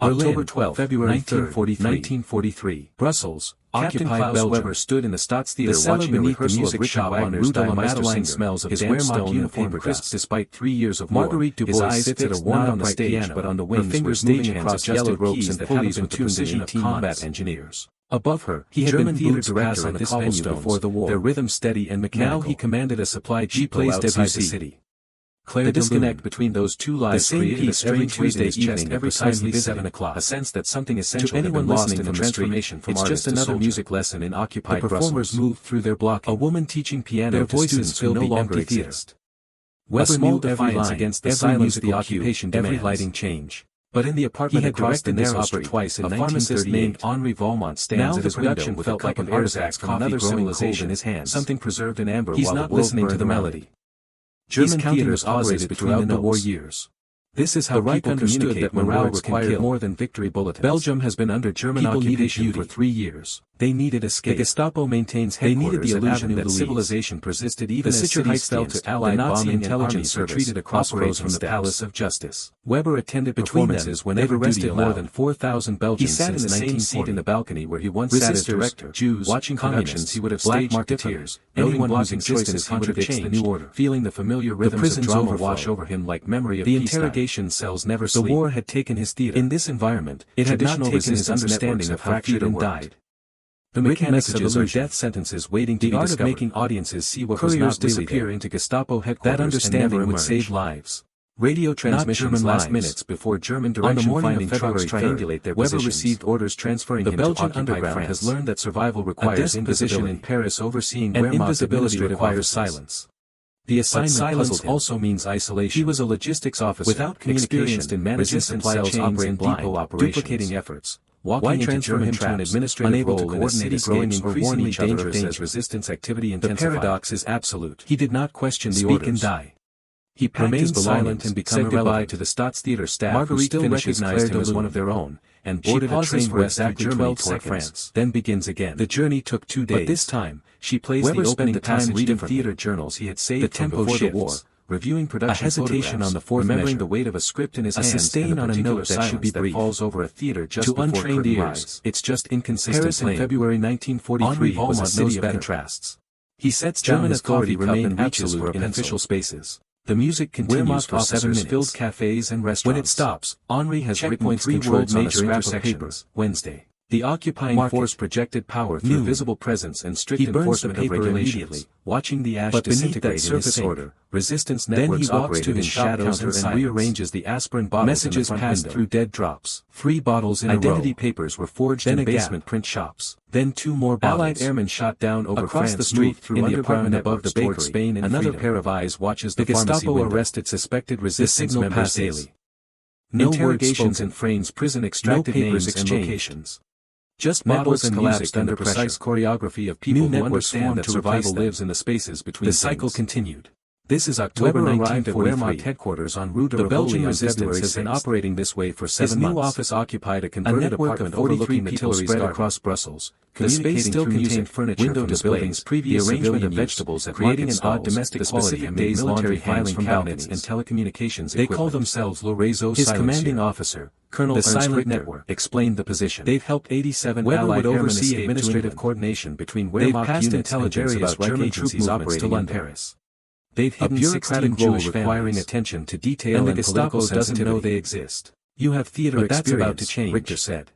October 12, February 1943. Brussels. Captain Klaus Weber stood in the Staatstheater watching the rehearsal of Richard Wagner's Die Madeline smells of damp stone uniform crisp despite 3 years of war. Marguerite Dubois sits at a worn-out piano, but on the wings her fingers moving across yellow ropes and pulleys with the precision of combat engineers. Above her, he had been theater director on the cobblestone before the war, their rhythm steady and mechanical. Now he commanded a supply depot outside the city. The disconnect between those two lives created a strange Tuesday evening at precisely 7 o'clock. A sense that something essential had been lost in the transformation from artist to soldier. It's just another music lesson in occupied Brussels. The performers moved through their block. A woman teaching piano to students who no longer exist. Weber knew defiance against the silence of the occupation demands. Every lighting change. But in the apartment across the narrow street, twice in a pharmacist named Henri Valmont stands at his window with a cup of artifacts from another civilization in his hand, something preserved in amber. He's not listening to the melody. German theaters operated throughout the war years. This is how people understood that morale required more than victory bulletins. Belgium has been under German occupation for 3 years. They needed escape. The Gestapo maintains headquarters at Avenue that civilization persisted even as cities fell to Allied bombing intelligence retreated across roads from the Palace of Justice. Weber attended performances whenever arrested more than 4,000 Belgians. He sat in the same seat in the balcony where he once sat as director. Jews, watching productions he would have staged marketeers. Anyone whose existence contradicts the new order. Feeling the familiar rhythms of drama wash over him like memory of the interrogation cells never sleep. The war had taken his theater. In this environment, it had not taken his understanding of how theater died. The mechanics of death sentences waiting to be discovered. The art of making audiences see what was not disappear into Gestapo headquarters. That understanding would save lives. Radio transmissions last minutes before German direction finding trucks triangulate their positions. Weber received orders transferring him to occupied France. Has learned that survival requires imposition in Paris overseeing Wehrmacht invisibility requires silence. The assignment puzzled him. Also means isolation. He was a logistics officer without communication in managing supply chains and depot operations, duplicating efforts. Walking into German to an administrative role in a city growing increasingly dangerous as resistance activity intensified. The paradox is absolute. He did not question the orders. And die. He remained silent and became goodbye to the Staatstheater staff. Marguerite still recognized him as one of their own, and boarded a train west through Germany toward France. Then begins again. The journey took 2 days. But this time, she plays the opening passage reading theater journals he had saved from before the war. Reviewing production, a hesitation on the fourth remembering the weight of a script in his hands, a sustain on a note that should be brief, falls over a theater just to before untrained ears. It's just inconsistent. Paris in February 1943 was a city of contrasts. He sets German authority remained absolute in official spaces. The music continues for 7 minutes. Filled cafes and restaurants. When it stops, Henri has written 3 words on a scrap of paper. Wednesday. The occupying force projected power through visible presence and strict enforcement of regulations, watching the ash disintegrate in his order. Resistance networks operated in shadows and rearranges the aspirin bottles. Messages passed through dead drops. 3 bottles in identity papers were forged in basement print shops. Then 2 more bottles. Allied airmen shot down over across the street through the apartment above the bakery. Spain and another pair of eyes watches the Gestapo arrested suspected resistance members daily. No interrogations in Frane's prison extracted names and locations. Just bottles and collapsed under precise choreography of people who understand that survival lives in the spaces between things. The cycle continued. This is October 19th at Wehrmacht headquarters on Rue de Rivoli. The Belgian resistance has been operating this way for 7 months. His new office occupied a converted apartment overlooking the Tuileries spread across Brussels. The space still contained furniture window displays, previous arrangement of vegetables at creating an odd domestic quality and days military filing cabinets and telecommunications equipment. They call themselves Le Réseau. His commanding officer, Colonel the Silent Network, explained the position. They've helped 87 Allied airmen oversee administrative coordination between Wehrmacht units and various Reich agencies operating in Paris. They've hidden a bureaucratic Jewish requiring attention to detail and the Gestapo doesn't know they exist. You have theater experience, that's about to change, Richter said.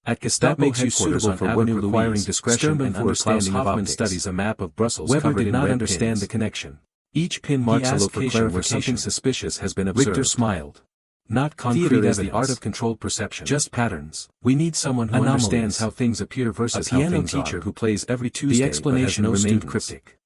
At Gestapo makes you suitable for work requiring discretion and understanding of optics. Studies a map of Brussels. Weber did not understand the connection. Each pin marks a location where something suspicious has been observed. Richter smiled. Not concrete as the art of controlled perception. Just patterns. We need someone who understands how things appear versus how things are. A piano teacher who plays every Tuesday. The explanation remained cryptic.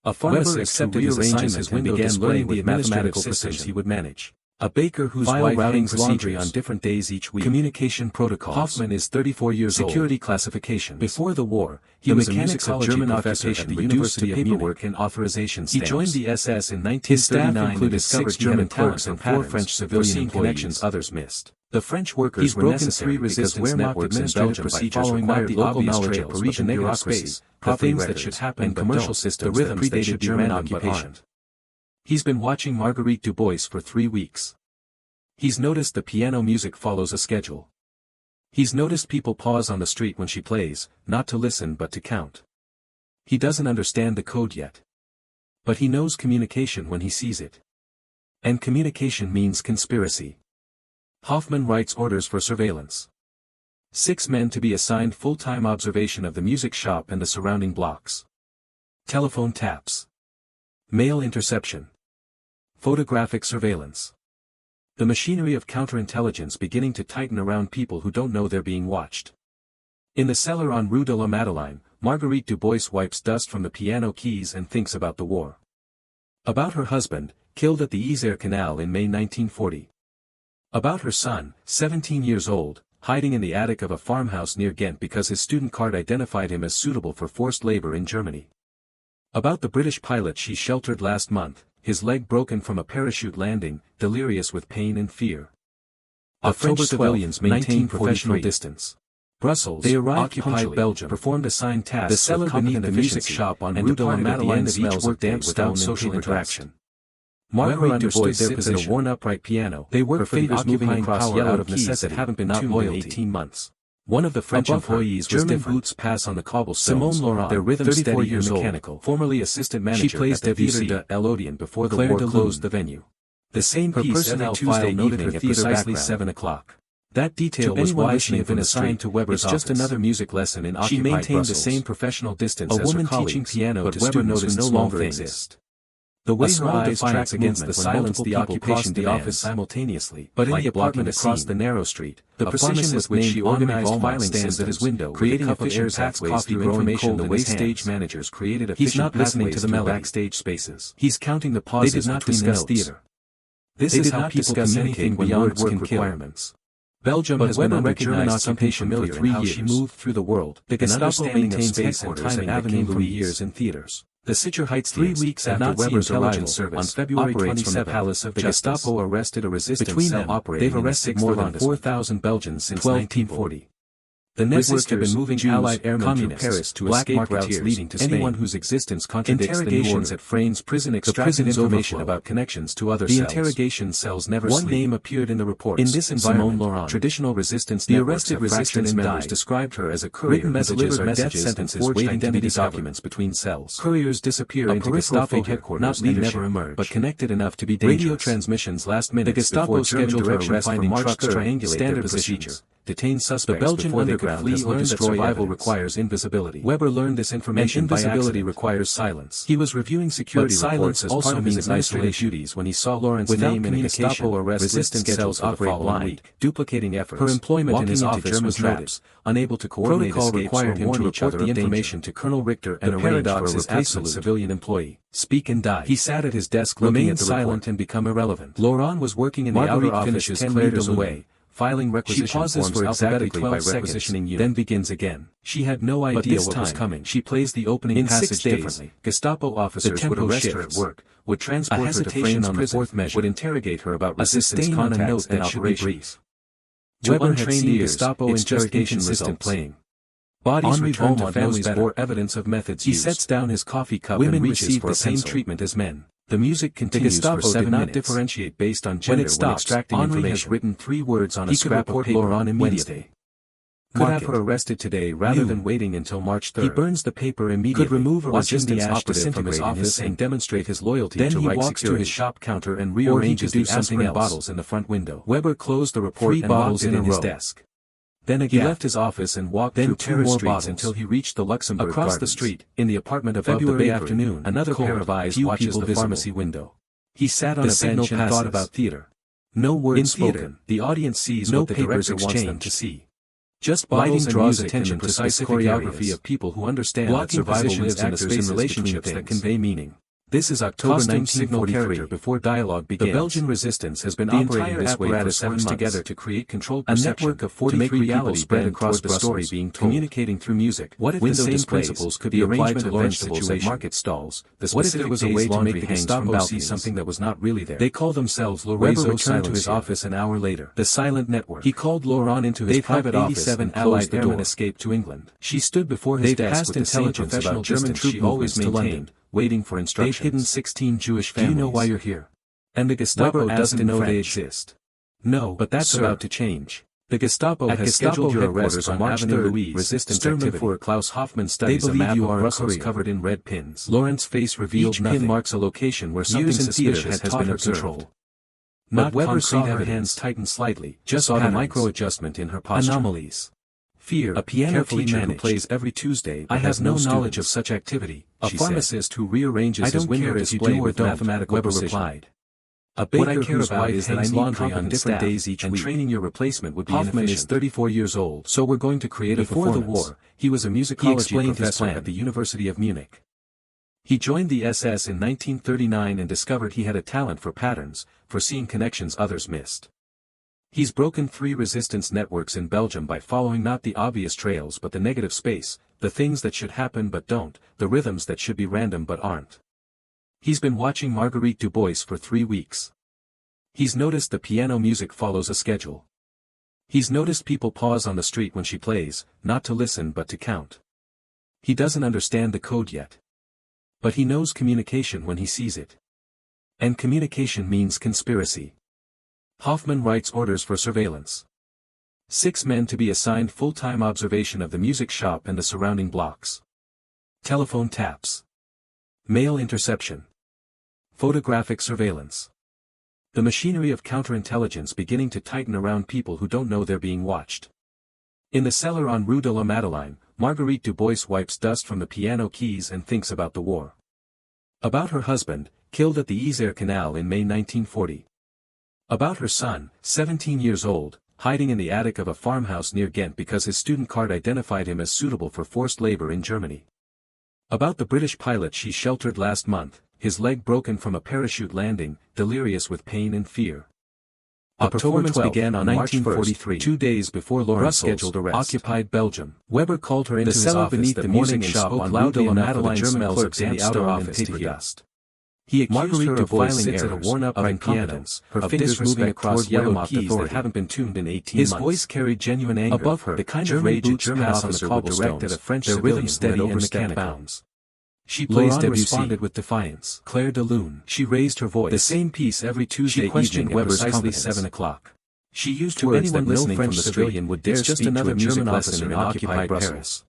A pharmacist accepted his assignment and began learning the mathematical precision he would manage. A baker whose wife hangs laundry on different days each week. Communication protocols. Hoffman is 34 years old. Security classifications. Before the war, he was a musicology German professor at the University of Paperwork and authorization stamps. He joined the SS in 1939. His staff included 6 German clerks and 4 French civilian connections others missed. The French workers were necessary because Wehrmacht administrative procedures required local knowledge of Parisian bureaucracy, the things that should happen in commercial systems that predated German occupation. He's been watching Marguerite Dubois for 3 weeks. He's noticed the piano music follows a schedule. He's noticed people pause on the street when she plays, not to listen but to count. He doesn't understand the code yet. But he knows communication when he sees it. And communication means conspiracy. Hoffman writes orders for surveillance. 6 men to be assigned full-time observation of the music shop and the surrounding blocks. Telephone taps. Mail interception. Photographic surveillance. The machinery of counterintelligence beginning to tighten around people who don't know they're being watched. In the cellar on Rue de la Madeleine, Marguerite Dubois wipes dust from the piano keys and thinks about the war. About her husband, killed at the Isère Canal in May 1940. About her son, 17 years old, hiding in the attic of a farmhouse near Ghent because his student card identified him as suitable for forced labor in Germany. About the British pilot she sheltered last month, his leg broken from a parachute landing, delirious with pain and fear. The French civilians maintained professional distance. Brussels, they arrived occupied Belgium, performed assigned tasks. The cellar beneath the music shop on Rue de la Madeleine smells of damp without social interaction. Marguerite Dubois sits at a worn upright piano. They work for the occupying power out of necessity that haven't been tuned in 18 months. One of the French employees was German boots pass on the cobblestones. Simone Laurent, their rhythm 34 years mechanical, formerly assistant manager she plays at the Théâtre de l'Odéon before the war closed the venue. The same piece every Tuesday evening at precisely 7 o'clock. That detail was why she had been assigned to Weber's office. Just another music lesson in occupied Brussels. She maintained the same professional distance as her colleagues, teaching piano but Weber noticed no longer exist. The way her eyes track against the silence the occupation the office simultaneously, but in the apartment across the narrow street, the precision with which she organized filing stands at his window, creating efficient pathways through information the way stage managers created efficient pathways through backstage spaces. He's counting the pauses between the notes. Theater. This is how people communicate beyond work requirements. Belgium has been under German occupation for 3 years. She moved through the world. The Gestapo maintains headquarters and Avenue Louis in theaters. The Sicher Heights 3 weeks after Weber's arrival on February 27, Palace of the Gestapo arrested a resistance cell operating. They've arrested more than 4,000 Belgians since 1940. The network have been moving Jews, Allied airmen through Paris to escape routes leading to Spain. Anyone whose existence contradicts the new order. At Frane's prison extracted information about connections to other cells. The interrogation cells never sleep. One name appeared in the reports. In this environment, Simone Laurent, traditional resistance the arrested resistance members described her as a courier. Written messages or death sentences waiting to be documents between cells. Couriers disappear into Gestapo headquarters not and never emerge, but connected enough to be dangerous. Radio transmissions last minute. The Gestapo scheduled her arrest for March 3rd. Triangulate standard procedure. Detain suspects. The Belgian underground has learned that survival requires invisibility. Weber learned this information by accident. Invisibility requires silence. He was reviewing security reports as part of his isolation duties when he saw Laurent's name in a Gestapo arrest resistance cells operate blind, duplicating efforts. Her employment in his office was noticed. Unable to coordinate protocol required him to report the information to Colonel Richter and arrange for a replacement civilian employee. Speak and die. He sat at his desk looking at the silent and become irrelevant. Laurent was working in the outer office 10 meters away. Filing requisition forms for exactly 12 requisitioning unit, then begins again. She had no idea what was coming. She plays the opening passage differently. Gestapo officers would arrest her at work, would transport her to Frane's on the fourth measure, would interrogate her about resistance contacts and outrageous. Weber trained the Gestapo interrogation system playing. Bodies returned to families bore evidence of methods used. He sets down his coffee cup and receives the same treatment as men. The music continues for 7 minutes. Did not differentiate based on gender when extracting information. Henri has written 3 words on a scrap of paper Laurent immediately. Could have her arrested today rather than waiting until March 3rd. He burns the paper immediately. Could remove a resistance operative from his office and demonstrate his loyalty to right security. Then he walks to his shop counter and rearranges the aspirin bottles in the front window. Weber closed the report and locked it in his desk. Then again, he left his office and walked through Paris streets until he reached the Luxembourg Gardens. Across the street, in the apartment above the bakery, afternoon, another pair of eyes watches the pharmacy window. He sat on a bench and thought about theater. No words spoken. The audience sees what the director wants them to see. Just lighting draws attention to precise choreography of people who understand that survival lives in the space relationships that convey meaning. This is October 1943 before dialogue begins. The Belgian resistance has been operating this way for 7 months together to create controlled perception, a network of 43 people spread across the story being told, communicating through music. What if the same principles could be applied to vegetables at market stalls? What if it was a way to make the Gestapo see something that was not really there? They call themselves Le Réseau. Returned to his office an hour later. The silent network. He called Laurent into his private office and Allied airmen escaped to England. She stood before his desk with the same professional German troop always maintained, waiting for instructions. They've hidden 16 Jewish families. Do you know why you're here? And the Gestapo doesn't know they exist. No, but that's about to change. The Gestapo has scheduled your arrest on March 3rd. Resistance activity. For Klaus Hoffmann studies a map of Brussels covered in red pins. Laurent's face revealed nothing. Each pin marks a location where something suspicious has been observed. Not Weber saw her hands tighten slightly, just saw the micro-adjustment in her posture. Anomalies. Fear, a piano teacher who plays every Tuesday. I have no knowledge of such activity, a pharmacist who rearranges his window display with mathematical Weber replied. A baker what I care about is that I need laundry on different days each week, and training your replacement would be Hoffmann is 34 years old, so we're going to create a performance. Before the war, he was a musicology professor at the University of Munich. He joined the SS in 1939 and discovered he had a talent for patterns, for seeing connections others missed. He's broken 3 resistance networks in Belgium by following not the obvious trails but the negative space, the things that should happen but don't, the rhythms that should be random but aren't. He's been watching Marguerite Dubois for 3 weeks. He's noticed the piano music follows a schedule. He's noticed people pause on the street when she plays, not to listen but to count. He doesn't understand the code yet. But he knows communication when he sees it. And communication means conspiracy. Hoffmann writes orders for surveillance. 6 men to be assigned full-time observation of the music shop and the surrounding blocks. Telephone taps. Mail interception. Photographic surveillance. The machinery of counterintelligence beginning to tighten around people who don't know they're being watched. In the cellar on Rue de la Madeleine, Marguerite Dubois wipes dust from the piano keys and thinks about the war. About her husband, killed at the Isère Canal in May 1940. About her son, 17 years old, hiding in the attic of a farmhouse near Ghent because his student card identified him as suitable for forced labor in Germany. About the British pilot she sheltered last month, his leg broken from a parachute landing, delirious with pain and fear. The performance began on March 1st, 2 days before Laurent's scheduled arrest. Occupied Belgium. Weber called her into his office beneath the morning shop on loudly enough for the German clerks in the outer office to hear. He accused her of filing errors, at a worn-up incompetence, her fingers moving across yellow keys that haven't been tuned in 18 months. His voice carried genuine anger. Above her, the kind of rage a German officer would direct at a French civilian steady and mechanical. She Laurent responded with defiance. Claire de Lune. She raised her voice. The same piece every Tuesday evening at precisely 7 o'clock. She used words that no French civilian would dare speak to a German officer in occupied Paris.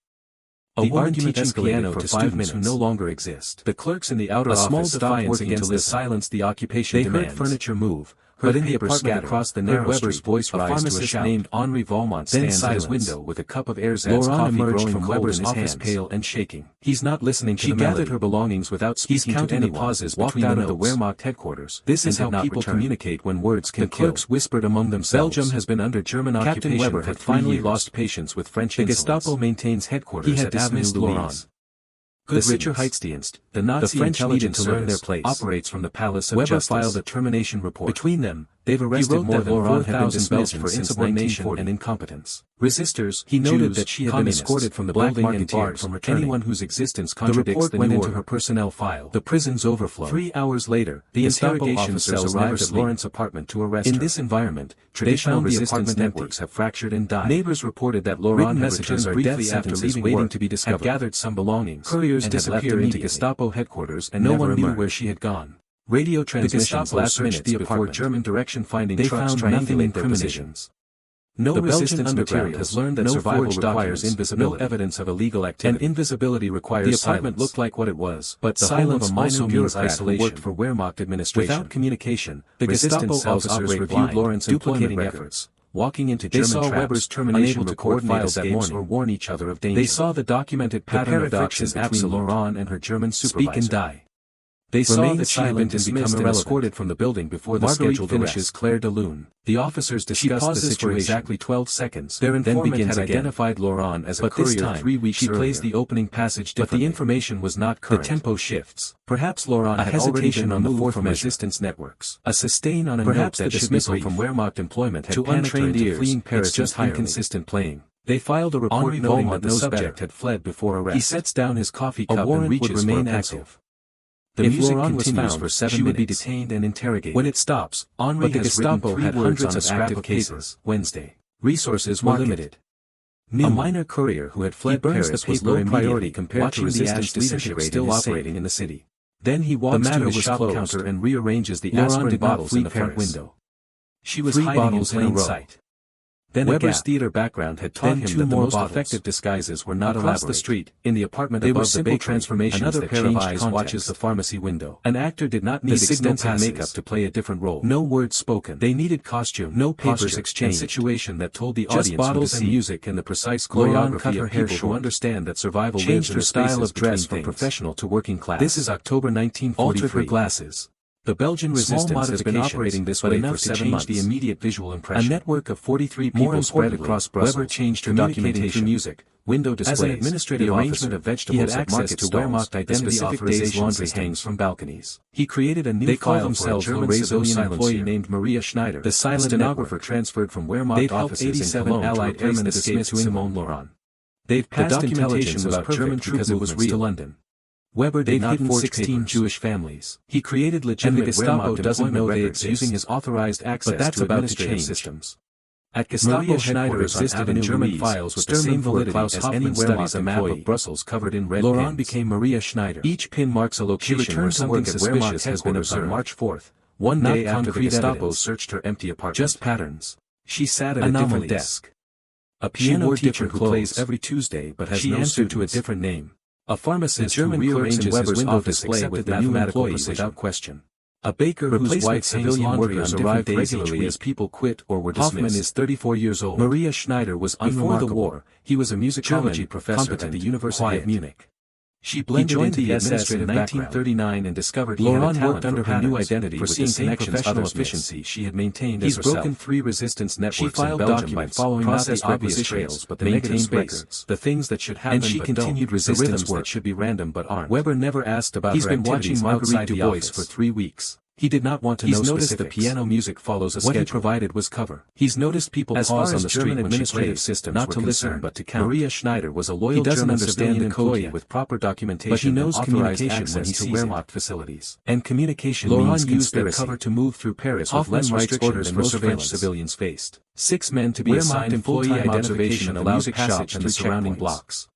A woman teaching piano to students who no longer exist. The clerks in the outer office stopped working to silence the occupation demands. They heard furniture move, heard papers scattered across the narrow Weber's voice rise to a shout. Named Henri Valmont stands at his window with a cup of Erzatz coffee growing from Weber's office, pale and shaking. He's not listening to the melody. She gathered her belongings without speaking to anyone. The pauses between out of the Wehrmacht headquarters. This is how people communicate when words can kill. The clerks whispered among themselves. Belgium has been under German occupation. Captain Weber had finally lost patience with French insolence. The Gestapo maintains headquarters at Avenue Laurent. The Sicherheitsdienst, the Nazi French intelligence to learn their place, operates from the Palace of Justice. Weber filed a termination report. Between them, they've arrested more than 4,000 Belgians for insubordination and incompetence. Resistors, he noted that she had been escorted from the building and barred from returning. Anyone whose existence contradicts the report went into her personnel file. The prisons overflow. 3 hours later, the interrogation cells arrived at Laurent's apartment to arrest her. In this environment, traditional resistance networks have fractured and died. Neighbors reported that Laurent messages briefly after leaving waiting to be discovered, had gathered some belongings. Couriers disappeared into Gestapo headquarters and no one knew where she had gone. Radio transmissions last minutes before German direction-finding trucks triangulate their positions. No resistance material has learned that survival requires invisibility. No evidence of illegal activity. And invisibility requires silence. The apartment looked like what it was, but silence also means isolation. Worked for Wehrmacht administration. Without communication, the Gestapo officers reviewed Laurent's duplicating efforts. Walking into German traps, Weber's termination unable to coordinate that morning or warn each other of danger. They saw the documented pattern of friction between Laurent and her German supervisor. Speak and die. They saw that she had been dismissed and escorted from the building before the scheduled finishes Claire de Lune. The officers discussed the situation for exactly 12 seconds. Their informant had identified Laurent as a courier 3 weeks earlier. She plays the opening passage differently. But the information was not current. The tempo shifts. Perhaps Laurent had hesitation on the move from resistance networks. A sustain on a perhaps note that the dismissal from Wehrmacht employment had to untrained ears. Fleeing Paris it's just inconsistent playing. They filed a report noting that the subject had fled before arrest. He sets down his coffee cup and reaches for a pencil. The music continues for 7 minutes. She would be detained and interrogated. When it stops, Henri has written 3 words hundreds of active cases. Wednesday. Resources were limited. A minor courier who had fled Paris was low priority compared to resistance leadership still operating in the city. Then he walks to his shop counter and rearranges the aspirin bottles in the front window. She was hiding in plain sight. Then Weber's theater background had taught him that the most effective disguises were not across the street, in the apartment above the bakery, transformations another pair of eyes watches the pharmacy window. An actor did not need extensive makeup to play a different role. No words spoken. They needed costume, no papers exchanged, situation that told the audience bottles and music and the precise choreography of people who understand that survival lives in her style of dress from professional to working class. This is October 1943. Altered her glasses. The Belgian resistance has been operating this way for 7 months. The immediate visual impression. A network of 43 people spread across Brussels. Weber changed her documentation through music, window displays, as an administrative arrangement of vegetables. He had access to Wehrmacht identity authorization laundry hangs from balconies. He created a new file for a German civilian employee named Maria Schneider. The silent stenographer transferred from Wehrmacht offices in Cologne Allied airmen escaped to Simone Laurent. They've passed intelligence about German troop movements to London. Weber did not forge 16 Jewish families. He created legitimate and the Gestapo doesn't know they exist using his authorized access to administrative systems. At Gestapo, Maria Schneider existed in German files with the same validity as any studies a map of Brussels covered in red Laurent pins. Became Maria Schneider. Each pin marks a location where something suspicious has been observed. March 4th, one day after the Gestapo searched her empty apartment. Just patterns. She sat at a different desk. A piano teacher who plays every Tuesday but has no suit to a different name. A pharmacist who rearranges Weber's window display with mathematical precision without question. A baker whose white civilian workers arrived regularly as people quit or were dismissed. Hoffman is 34 years old. Maria Schneider was before the war. He was a musicology professor at the University of Munich. She blended into the SS in 1939 and discovered Laurent worked under her new identity with the same professional efficiency she had maintained as herself. He's broken 3 resistance networks in Belgium by following not the obvious trails but the negative records, the things that should happen, and she continued resistance work that should be random but aren't. Weber never asked about her activities outside the office for 3 weeks. He did not want to know specifics. He's noticed the piano music follows a schedule. What he provided was cover. He's noticed people pause on the street when she plays, systems not to listen but to count. Maria Schneider was a loyal German civilian employee with proper documentation, but he knows communication when he sees Wehrmacht facilities. And communication means used their cover to move through Paris with less restrictions than most French civilians faced. 6 men to be assigned in full-time observation allowed passage and the surrounding blocks.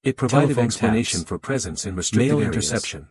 It provided explanation for presence in restricted areas. Interception.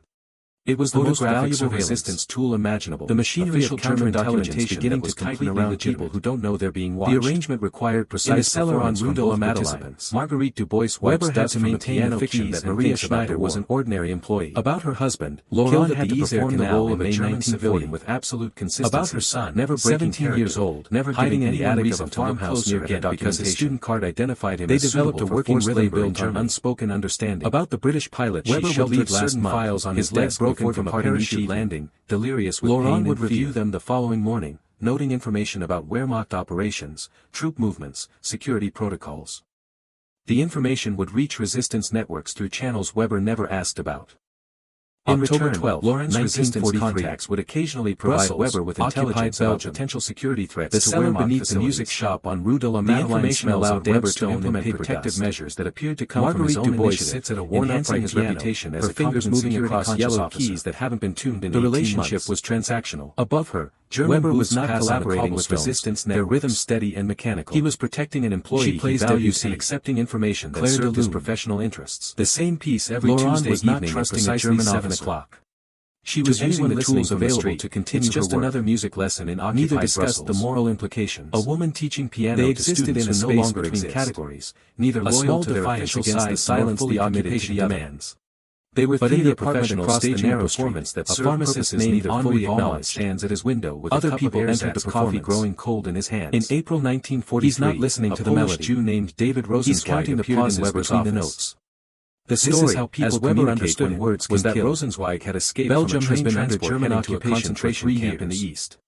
It was the most valuable resistance tool imaginable. The machinery of counterintelligence beginning to tighten around people who don't know they're being watched. The arrangement required precise performance from both participants. Marguerite Dubois Weber had to maintain the fiction that Maria Schneider was an ordinary employee. About her husband, Laurent had to perform the role of a German civilian with absolute consistency. About her son, never 17 years old, never hiding in the attic of a farmhouse near Ghent because his student card identified him as suitable for working rhythm built on unspoken understanding. About the British pilot, Weber would leave certain files on his desk from a parachute landing, delirious with Laurent would review them the following morning, noting information about Wehrmacht operations, troop movements, security protocols. The information would reach resistance networks through channels Weber never asked about. In return, Laurent's resistance contacts would occasionally provide Weber with intelligence about potential security threats. The cellar beneath the music shop on Rue de la Madeleine allowed Weber to implement protective measures that appeared to come from his own initiative, sits at a enhancing his reputation as her fingers moving across yellow keys that haven't been tuned in 18 months. The relationship was transactional. Above her, Weber was not collaborating with resistance, their rhythm steady and mechanical. He was protecting an employee he values and accepting information that served his professional interests. The same piece every Tuesday was not trusting a German 7 o'clock. She was using the tools available to continue her work. It's just another music lesson in occupied Neither discussed the moral implications. A woman teaching piano to students in a space between categories, neither loyal to their official side silence the occupation demands. They were theater professionals staging a performance that served purposes neither fully acknowledged. Stands at his window with other people entered the coffee growing cold in his hands. In April 1943, he's not listening to the melody. Jew named David Rosenzweig appeared in Weber's between the notes. The story, is how people as Weber understood when words was that Rosenzweig had escaped Belgium from a train has been under German occupation for 3 camp in the east.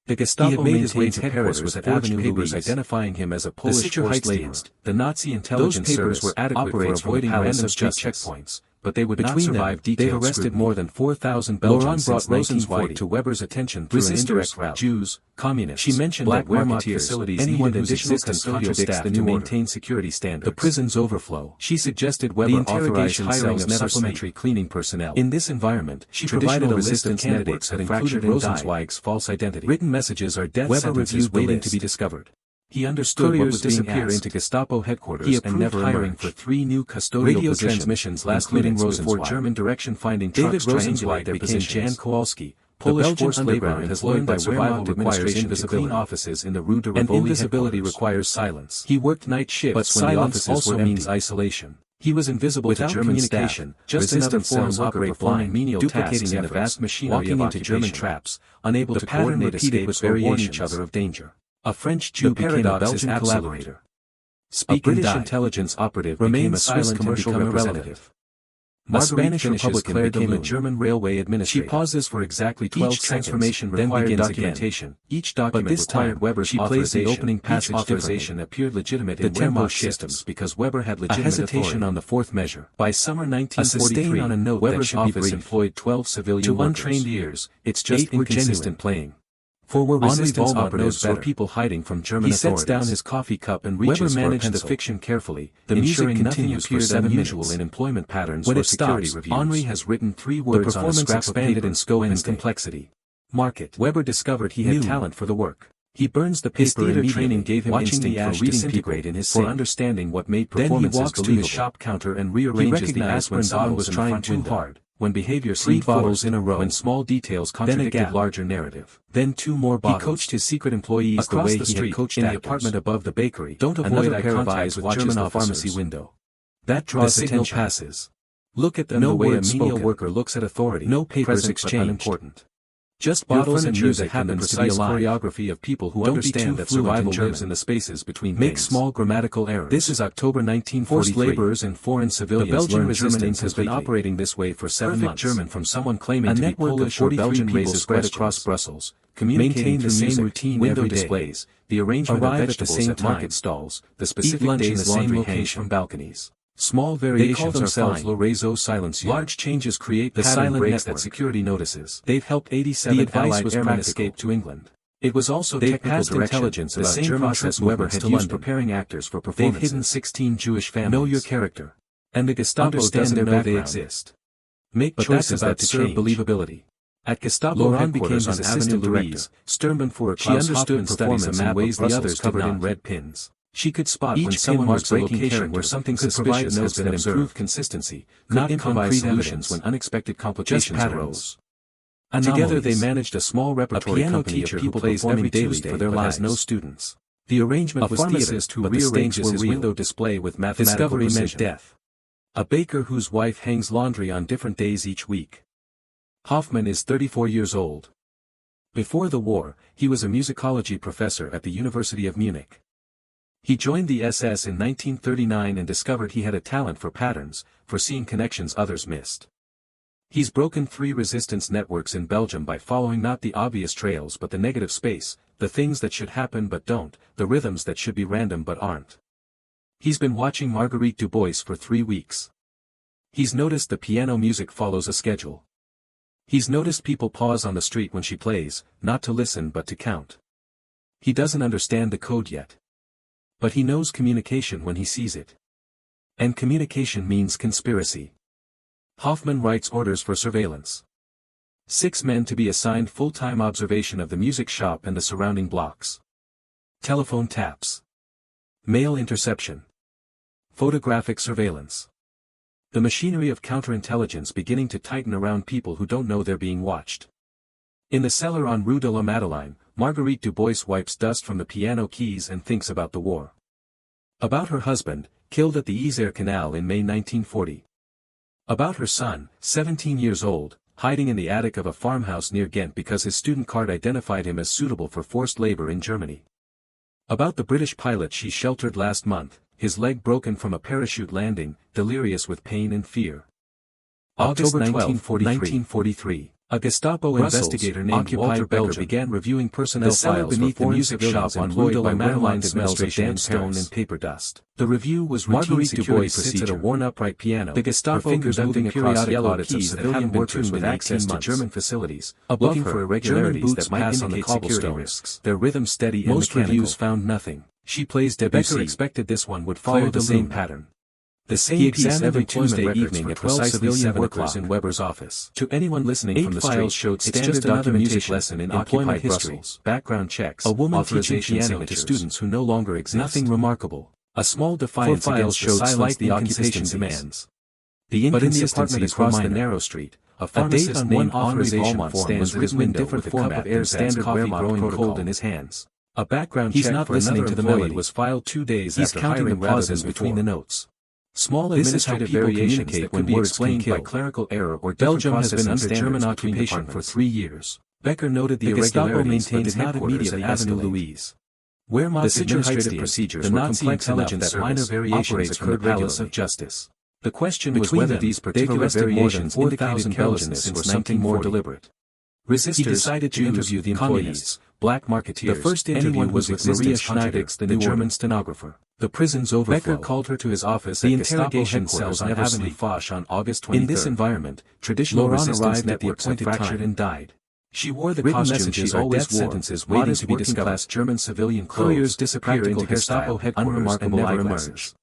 The Gestapo made his way to headquarters with forged papers identifying him as a Polish forced labor. The Nazi intelligence service were adequate for avoiding random street checkpoints, but they would not survive detailed scrutiny. They've arrested more than 4,000 Belgians since 1940 to Weber's attention through an indirect route. Jews, communists, she mentioned black Wehrmacht facilities anyone whose existence contradicts the new maintain security standards. The prisons overflow. She suggested Weber authorize hiring of supplementary cleaning personnel. In this environment, she provided a list of candidates that included Rosenzweig's false identity. Written messages are death sentences waiting to be discovered. He understood what would disappear into Gestapo headquarters and never hiring for 3 new custodial radio transmissions last meeting before German direction finding David Rosenzweig became Jan Kowalski, Polish forced labor has learned that survival requires invisibility. Offices in the Rue de Rivoli. And invisibility requires silence. He worked night shifts, but silence also means isolation. He was invisible to German communication, just another foreign worker performing menial tasks in the vast machinery of into German traps, unable to coordinate escapes or warn each other of danger. A French Jew became a Belgian collaborator. A British intelligence operative became a Swiss commercial representative. A Spanish Republican became a German railway administrator. She pauses for exactly 12 seconds, transformation then begins documentation. Each document required Weber's she plays the opening passage authorization appeared legitimate in Wehrmacht systems because Weber had legitimate hesitation authority. On the fourth measure. By summer 1943, on a note Weber's office employed 12 civilian workers. To untrained ears, it's just inconsistent playing. For were resistance operatives or people hiding from German authorities. He sets down his coffee cup and reaches Weber managed the fiction carefully, the music continues for 7 unusual in employment patterns when or security reviews. Henri has written 3 words on a scrap of paper in scope and complexity. Market. Weber discovered he had talent for the work. He burns the paper. His theater training gave him instinct for reading people, in his for understanding what made performances believable. Then he walks to his shop counter and rearranges the aspirin bottle was trying too hard. When behavior seemed bottles in a row, when small details contradicted larger narrative. Then 2 more bottles. He coached his secret employees across the way he had coached in the apartment above the bakery. Don't avoid eye contact with German the pharmacy window. That draws attention. Passes. Look at them the way a menial worker looks at authority. No papers exchanged. Unimportant. Just bottles and music happens to be a choreography of people who understand that survival lives in the spaces between make small grammatical errors. This is October 1943. Forced laborers and foreign civilians. The Belgian resistance has been operating this way for 7 months. German from someone claiming to be Polish or Belgian races spread across Brussels. Maintain the same routine window displays. The arrangement of vegetables at market stalls. The specific days the same location from balconies. Small variations are themselves le réseau silencieux. Large changes create the silent net that security notices. They've helped 87 Allied airmen escape to England. It was also technical intelligence about the same process Weber had used preparing actors for performances. They've hidden 16 Jewish families. Know your character. And the Gestapo doesn't know they exist. Make choices that serve believability. At Gestapo Laurent became his assistant director. Sturmbannführer Klaus understood performance in ways the others covered in red pins. She could spot when someone was breaking character where something suspicious has been improved consistency, not improvise solutions when unexpected complications arose. Together they managed a small repertory company of people plays every Tuesday for their lives. No students. The arrangement was pharmacist who rearranges his window display with mathematical precision. Meant death. A baker whose wife hangs laundry on different days each week. Hoffmann is 34 years old. Before the war, he was a musicology professor at the University of Munich. He joined the SS in 1939 and discovered he had a talent for patterns, for seeing connections others missed. He's broken 3 resistance networks in Belgium by following not the obvious trails but the negative space, the things that should happen but don't, the rhythms that should be random but aren't. He's been watching Marguerite Dubois for 3 weeks. He's noticed the piano music follows a schedule. He's noticed people pause on the street when she plays, not to listen but to count. He doesn't understand the code yet. But he knows communication when he sees it. And communication means conspiracy. Hoffmann writes orders for surveillance. 6 men to be assigned full-time observation of the music shop and the surrounding blocks. Telephone taps. Mail interception. Photographic surveillance. The machinery of counterintelligence beginning to tighten around people who don't know they're being watched. In the cellar on Rue de la Madeleine, Marguerite Dubois wipes dust from the piano keys and thinks about the war. About her husband, killed at the Isère Canal in May 1940. About her son, 17 years old, hiding in the attic of a farmhouse near Ghent because his student card identified him as suitable for forced labor in Germany. About the British pilot she sheltered last month, his leg broken from a parachute landing, delirious with pain and fear. August 1943. A Gestapo investigator named Walter Becker began reviewing personnel files beneath the music shop on Rue de la Madeleine smells of damp stone and paper dust. The review was routine security procedure. Sits at a worn upright piano, the Gestapo fingers moving across yellow keys that haven't been tuned with access to German facilities, looking for irregularities that might indicate security risks. Their rhythm steady and mechanical. Most reviews found nothing. She plays Debussy. Becker expected this one would follow the same pattern. The same piece every Tuesday evening at precisely 7 o'clock in Weber's office. To anyone listening from the street, showed standard documentation lesson in occupied Brussels, background checks, a woman teaching piano to students who no longer exist. Nothing remarkable. A small defiance against the silence the occupation demands. The inconsistency across the narrow street, A pharmacist named Henri Valmont stands with his window with a cup of air standard Wehrmacht growing cold in his hands. A background check for another employee was filed 2 days after hiring pauses between the notes. Small administrative variations that could be explained by clerical error or Belgium has been under German occupation for 3 years. Becker noted the irregularities but did not immediately Avenue Louise. Wehrmacht administrative procedures were complex enough that minor variations occurred regularly. Of justice. The question was whether these particular variations indicated carelessness or something more deliberate. He decided to interview the employees, black marketeers. The first interview was with Maria Schneider, the German stenographer. The prison's overflow. Becker called her to his office at interrogation cells on Avenue Foch on August 23. In this environment, traditional resistance networks had fractured and died. She wore the costume she always wore, sentences waiting to be discovered. German civilian couriers disappear into Gestapo headquarters and never emerge.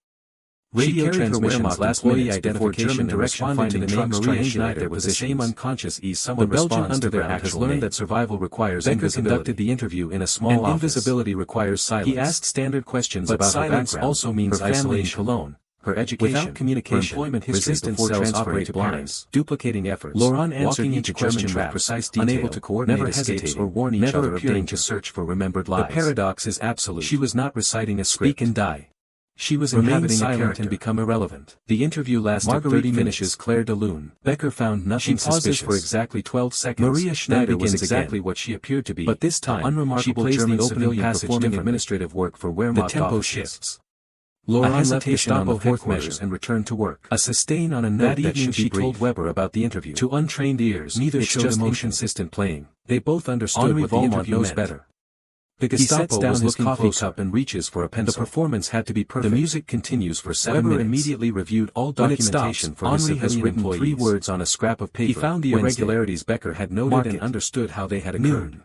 Radio transmissions last employee identification and direction finding the name Maria Schneider with the same unconscious ease someone responds to their actual name. Has learned that survival requires invisibility. Becker conducted the interview in a small office. Invisibility requires silence. He asked standard questions about her background, also means her family in Cologne, her education, without communication, her employment history before transferring to Paris, duplicating efforts. Laurent answering each question with precise detail, unable to coordinate, never hesitating or warn each other of danger to search for remembered lies. The paradox is absolute. She was not reciting a script. Speak and die. She was inhabiting a character and become irrelevant. The interview lasted 30 minutes. Claire de Lune. Becker found nothing suspicious for exactly 12 seconds. Maria Schneider was exactly what she appeared to be. But this time, unremarkable German opening passage performing administrative work for Wehrmacht. The tempo shifts. Laurent left Gestapo headquarters and returned to work. A sustain on a note that evening she told Weber about the interview. To untrained ears, neither showed emotion. Inconsistent playing. They both understood what the interview knows better. The Gestapo was his coffee cup and reaches for a pencil. The performance had to be perfect. The music continues for 7 minutes. Weber immediately reviewed all documentation for his has written employees. 3 words on a scrap of paper. He found the irregularities Becker had noted and understood how they had occurred.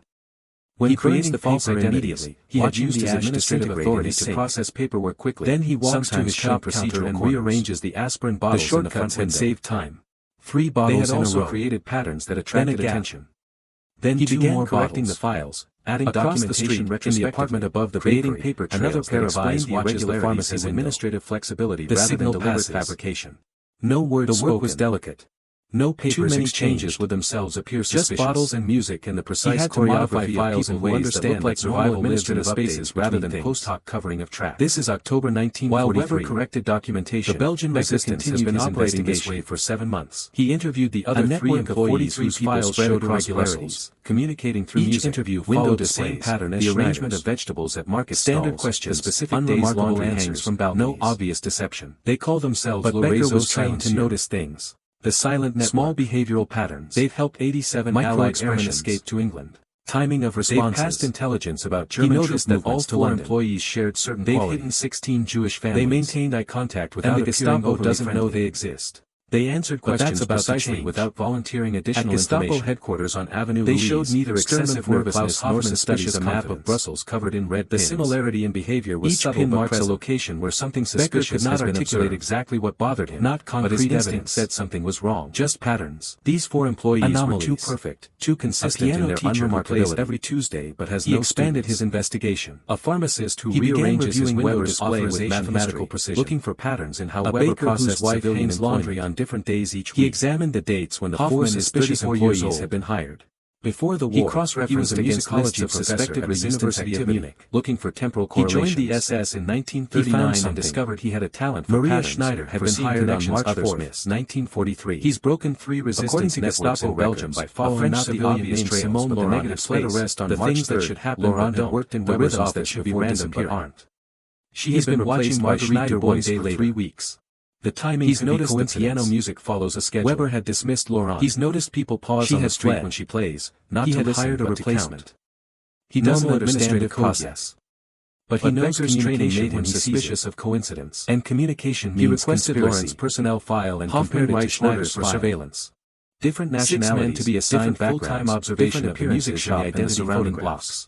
When creating the false identities, he had used his administrative authority to process paperwork quickly. Then he walks to his shop counter and rearranges the aspirin bottles in the front window. Had saved time. 3 bottles in a row. They had also created patterns that attracted attention. Then he began correcting the files, adding documentation in the apartment above the creating paper trails. Another pair of eyes watches the pharmacy's administrative flexibility rather than deliberate fabrication. No word spoken. The work was delicate. No papers exchanges would themselves appear suspicious. Just bottles and music and the precise choreography files in ways that look like survival administrative spaces rather than post hoc covering of tracks. This is October 1943. While Weber corrected documentation, the Belgian resistance has been operating this way for 7 months. He interviewed the other 3 employees whose files showed irregularities, communicating through each interview followed the same pattern as the arrangement of vegetables at market standard stalls, questions, specific days laundry answers from balconies. No obvious deception. They call themselves but Becker was trained to notice things. The silent network. Small behavioral patterns. They've helped 87 Allied airmen escape to England. Timing of responses. They've passed intelligence about German troop movements that all 4 employees shared certain qualities. They've hidden 16 Jewish families. They maintained eye contact without and the Gestapo doesn't know they exist. They answered questions precisely without volunteering additional information. At Gestapo headquarters on Avenue Louise, they showed neither excessive nervousness nor suspicious a map of Brussels covered in red pins. The similarity in behavior was subtle but marks a location where something suspicious has been articulate exactly what bothered him. Not concrete evidence said something was wrong. Just patterns. These 4 employees were too perfect, too consistent in their unremarkability. Every Tuesday but has no expanded his investigation. A pharmacist who rearranges his window display with mathematical precision, looking for patterns in how Weber processed civilian laundry on different days each week. He examined the dates when the 4 suspicious employees had been hired. Before the war, he cross-referenced against lists of suspected resistance activity, Munich, looking for temporal correlations. He joined the SS in 1939 and discovered he had a talent for Maria Schneider had been hired on March 4, 1943. He's broken 3 resistance networks in Belgium by following not the obvious trails, Simone Laurent had fled arrest on March 3rd. That should happen Laurent had worked in Weber's office that should be random but aren't. She has been watching Marguerite one day for 3 weeks. The timing he's noticed the piano music follows a schedule. Weber had dismissed Laurent. He's noticed people pause on the street when she plays, not he to had hired a replacement. He doesn't understand the process. But he knows communication made him suspicious of coincidence. And communication means he requested Laurent's personnel file and compared it to Schneider's for surveillance. Different nationalities, men to be assigned full-time observation of the music shop and the surrounding blocks.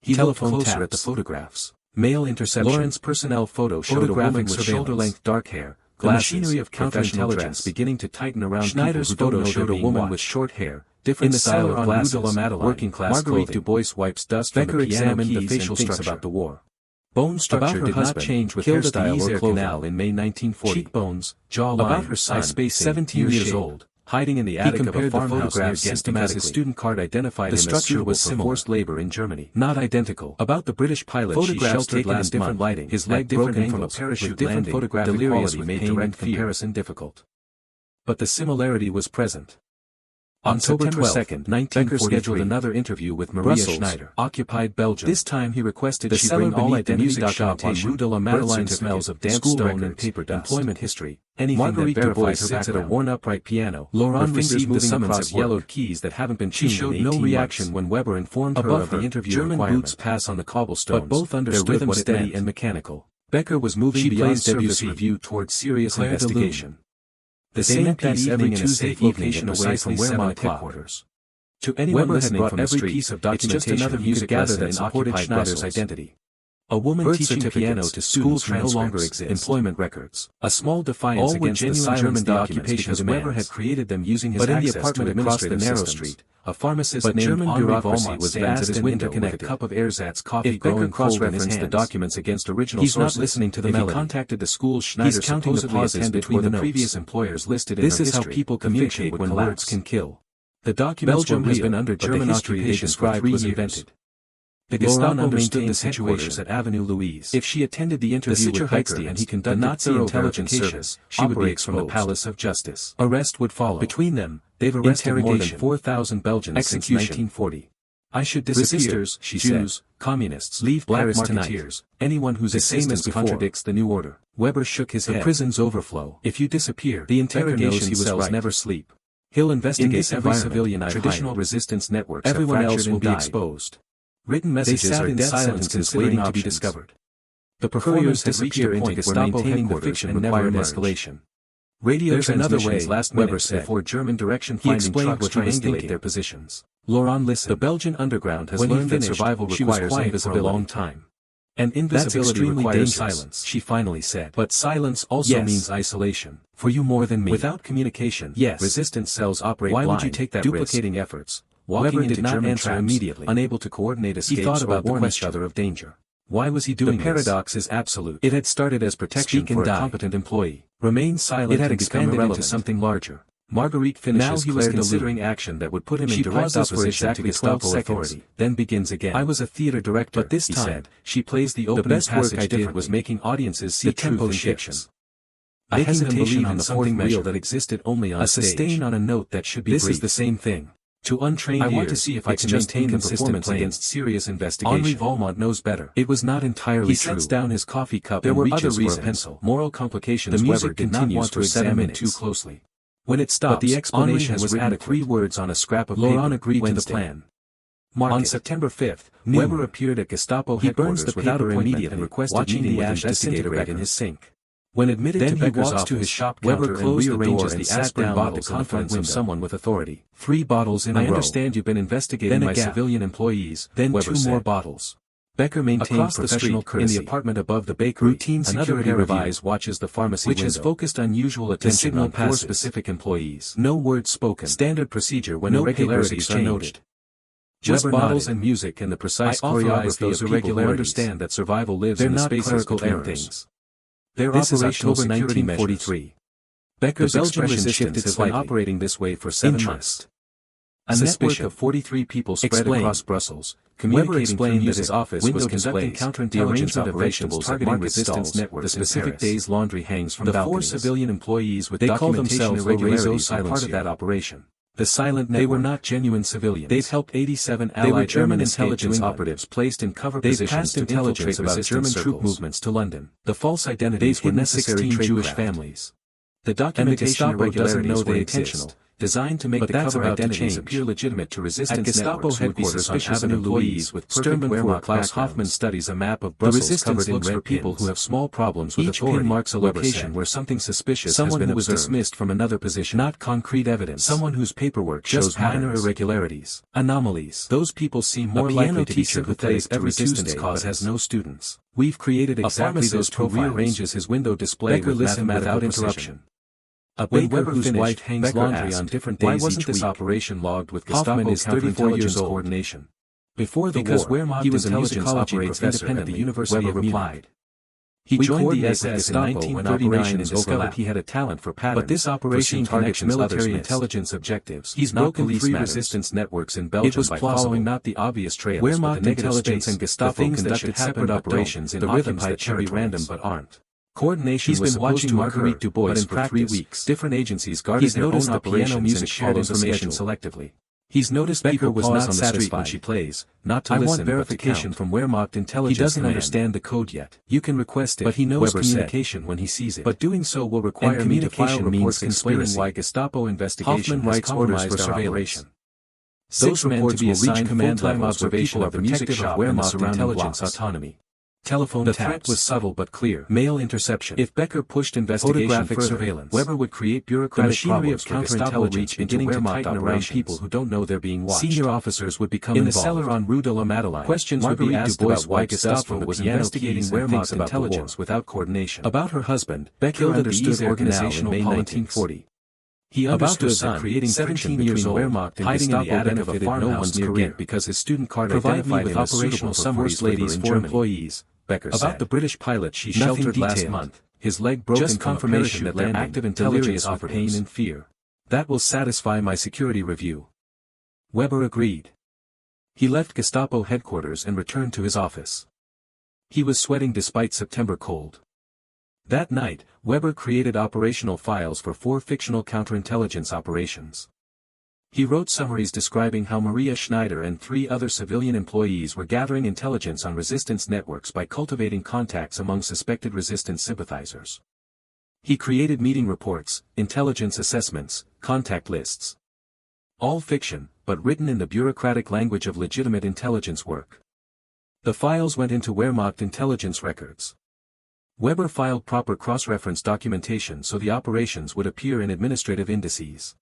He telephoned closer at the photographs. Mail interception. Laurent's personnel photo showed a woman with shoulder-length dark hair. The machinery of counterintelligence beginning to tighten around Schneider's photo showed a woman with short hair, different style of glasses, working class clothing. Marguerite Du Bois wipes dust from the piano keys the facial structure about the war. Bone structure did not change with hairstyle or clothing. Canal in May 1940. Cheekbones, jawline, about her son, 17 years old, hiding in the attic of a farmhouse near Ghent because his student card identified him as suitable for forced labor in Germany. Not identical. About the British pilot she sheltered last different lighting, his leg broken from a parachute different photographic quality made direct comparison difficult. But the similarity was present. On September 2nd, Becker scheduled another interview with Maria Schneider, occupied Belgium. This time he requested she bring all identity documentation, Rue de la Madeleine smells of damp stone and paper dust, employment history, anything that verifies her sits at a worn upright piano. Laurent received the summons of yellowed keys that haven't been tuned. She showed no reaction when Weber informed her of the interview German boots pass on the cobblestones, but both understood what steady and mechanical. Becker was moving beyond service review towards serious investigation. The same evening in a safe location away from Wehrmacht headquarters. To anyone listening from the street, piece of documentation it's just another music lesson that supported Schneider's identity. A woman teaching piano to schools no longer exist. Employment records. A small defiance against the silence the occupation Weber had created them using his access to across the narrow street. A pharmacist named German bureaucracy was vast and interconnected. A cup of ersatz coffee growing cold in his hands. The documents against original sources. He's not listening to the melody. He contacted the school Schneider supposedly attended for the previous employers listed in her history. This is how people communicate when words can kill. The documents Belgium has been under German occupation for 3 years. The Gestapo understood the situation at Avenue Louise. If she attended the interview with Becker and he conducted the Nazi intelligence service, she would be exposed from the Palace of Justice. Arrest would follow. Between them, they've arrested more than 4,000 Belgians since 1940. I should disappear, Jews, she Jews, said. Communists, leave black marketeers, anyone whose existence contradicts the new order. Weber shook his head. The prisons overflow. If you disappear, the interrogation cells never sleep. He'll investigate every civilian traditional resistance networks. Everyone else will be exposed. Written messages are dead sentences waiting to be discovered. The couriers had reached a point where maintaining the fiction required escalation. Radio transmissions last Weber said before German direction-finding trucks triangulate their positions. Laurent listened. The Belgian underground has learned that survival requires invisibility for a long time. And invisibility requires silence, she finally said. But silence also means isolation. For you more than me. Without communication, resistance cells operate blind. Why would you take that risk? Efforts. Weber did not answer immediately, unable to coordinate escapes. He thought about warn each other of danger. Why was he doing this? The paradox is absolute. It had started as protection for a competent employee. Remain silent. It had expanded into something larger. Marguerite finishes. Now he was considering action that would put him in direct opposition to Gestapo authority. Then begins again. I was a theater director, but this time, she plays the opening passage. The best work I did was making audiences see truth in fiction. A hesitation on the something real that existed only on stage. A sustain on a note that should be brief. This is the same thing. To untrained ears, I want to see if I can maintain consistent against serious investigation. Henri Valmont knows better. It was not entirely true. He sets down his coffee cup and reaches for a pencil. Moral complications. The music did not want to examine too closely. When it stops, but the explanation was added 3 words on a scrap of paper. Laurent agreed to the plan. On September 5th, Weber appeared at Gestapo headquarters without immediately and requested meeting with investigator in his sink. When admitted to Becker's office, to his shop Weber closed the door and sat down with the confidence of someone with authority. 3 bottles in a row. I understand you've been investigating my civilian employees. Then Weber 2 more bottles. Becker maintained professional courtesy. In the apartment above the bakery, routine security revise watches the pharmacy which has focused unusual attention on 4 specific employees. No words spoken. Standard procedure when irregularities are noted. Just bottles and music and the precise choreography of people who understand that survival lives in the spaces between things. This is October 1943. Becker's expression shifted has been operating this way for 7 months. A network of 43 people spread across Brussels, communicating through music. That his office was conducting counterintelligence operations targeting resistance networks. The specific day's laundry hangs from the balconies. 4 civilian employees with documentation irregularities were part of that operation. The silent network. They were not genuine civilians. They've helped 87 allied German intelligence operatives placed in cover positions to infiltrate about German troop movements to London. The false identities were necessary Jewish families. The documentation irregularities were intentional, designed to make the cover identities appear legitimate to resistance networks who would be suspicious of employees with perfect Wehrmacht. Klaus Hoffmann studies a map of Brussels covered in red people who have small problems with authority. Each pin marks a location where something suspicious has been observed. Someone who was dismissed from another position. Not concrete evidence. Someone whose paperwork shows minor irregularities. Anomalies. Those people seem more likely to be sympathetic to resistance cause has no students. We've created exactly those profiles. Who rearranges his window display with without interruption. A baker whose wife hangs laundry on different days. Why wasn't this operation logged with Gestapo counterintelligence coordination? Before the war, he was a musicology professor at the University of Munich. He joined the SS in 1939 and discovered he had a talent for patterns, but this operation targets military intelligence objectives. He's broken 3 resistance networks in Belgium by following not the obvious trails, Wehrmacht intelligence and Gestapo conducted separate operations in rhythms that should be random but aren't. Coordination was supposed to Marguerite Du Bois for 3 weeks. Different agencies guarded their own operations and shared information selectively. He's noticed Becker was not satisfied when she plays, not to listen but verification from Wehrmacht intelligence. He doesn't understand the code yet. You can request it, but he knows communication when he sees it. But doing so will require me to file reports explaining why Gestapo investigation writes orders for surveillance. Those reports will reach command-level observation of the music shop Wehrmacht intelligence autonomy. Telephone taps. The threat was subtle but clear. Mail interception. If Becker pushed investigation further, surveillance, Weber would create bureaucratic problems for Gestapo reach beginning to tighten around people who don't know they're being watched. Senior officers would become involved. In the cellar on Rue de la Madeleine, questions would be asked about why Gestapo was investigating Wehrmacht intelligence without coordination. About her husband, Becker understood organizational May 1940. He understood that creating 17 years old, hiding in the attic of a farmhouse near Ghent because his student card identified with operational summaries ladies for employees, Becker said. About the British pilot she sheltered last month, his leg broken just confirmation that their active intelligence offered pain and fear. That will satisfy my security review. Weber agreed. He left Gestapo headquarters and returned to his office. He was sweating despite September cold. That night, Weber created operational files for 4 fictional counterintelligence operations. He wrote summaries describing how Maria Schneider and 3 other civilian employees were gathering intelligence on resistance networks by cultivating contacts among suspected resistance sympathizers. He created meeting reports, intelligence assessments, contact lists. All fiction, but written in the bureaucratic language of legitimate intelligence work. The files went into Wehrmacht intelligence records. Weber filed proper cross-reference documentation so the operations would appear in administrative indices.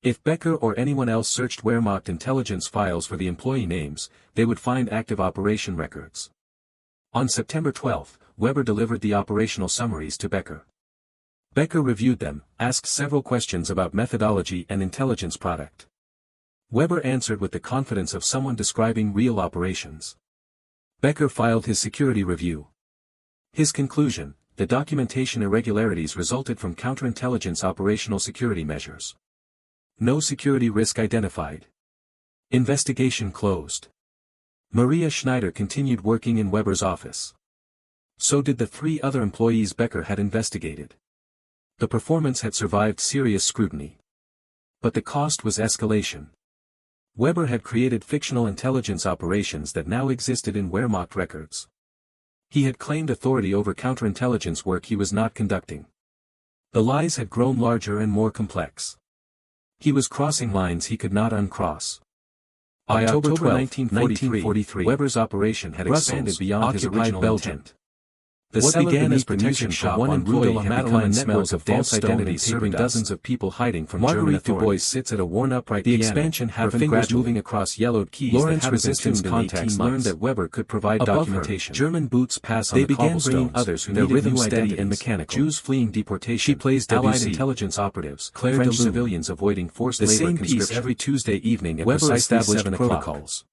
If Becker or anyone else searched Wehrmacht intelligence files for the employee names, they would find active operation records. On September 12, Weber delivered the operational summaries to Becker. Becker reviewed them, asked several questions about methodology and intelligence product. Weber answered with the confidence of someone describing real operations. Becker filed his security review. His conclusion: the documentation irregularities resulted from counterintelligence operational security measures. No security risk identified. Investigation closed. Maria Schneider continued working in Weber's office. So did the 3 other employees Becker had investigated. The performance had survived serious scrutiny. But the cost was escalation. Weber had created fictional intelligence operations that now existed in Wehrmacht records. He had claimed authority over counterintelligence work he was not conducting. The lies had grown larger and more complex. He was crossing lines he could not uncross. By October 12, 1943, Weber's operation had expanded beyond his original intent. The cellar began as protection shop on Rue de la Madeleine smells of false identity serving dozens of people hiding from German authorities. Marguerite Du Bois sits at a worn upright piano. The expansion happened gradually. Moving across yellowed keys. Lawrence resistance contacts learned that Weber could provide documentation. German boots pass on the cobblestones. They began bringing others who needed rhythm steady and mechanical. Jews fleeing deportation. She plays Allied intelligence operatives. French civilians avoiding forced labor conscription. The same piece every Tuesday evening at Weber established protocols.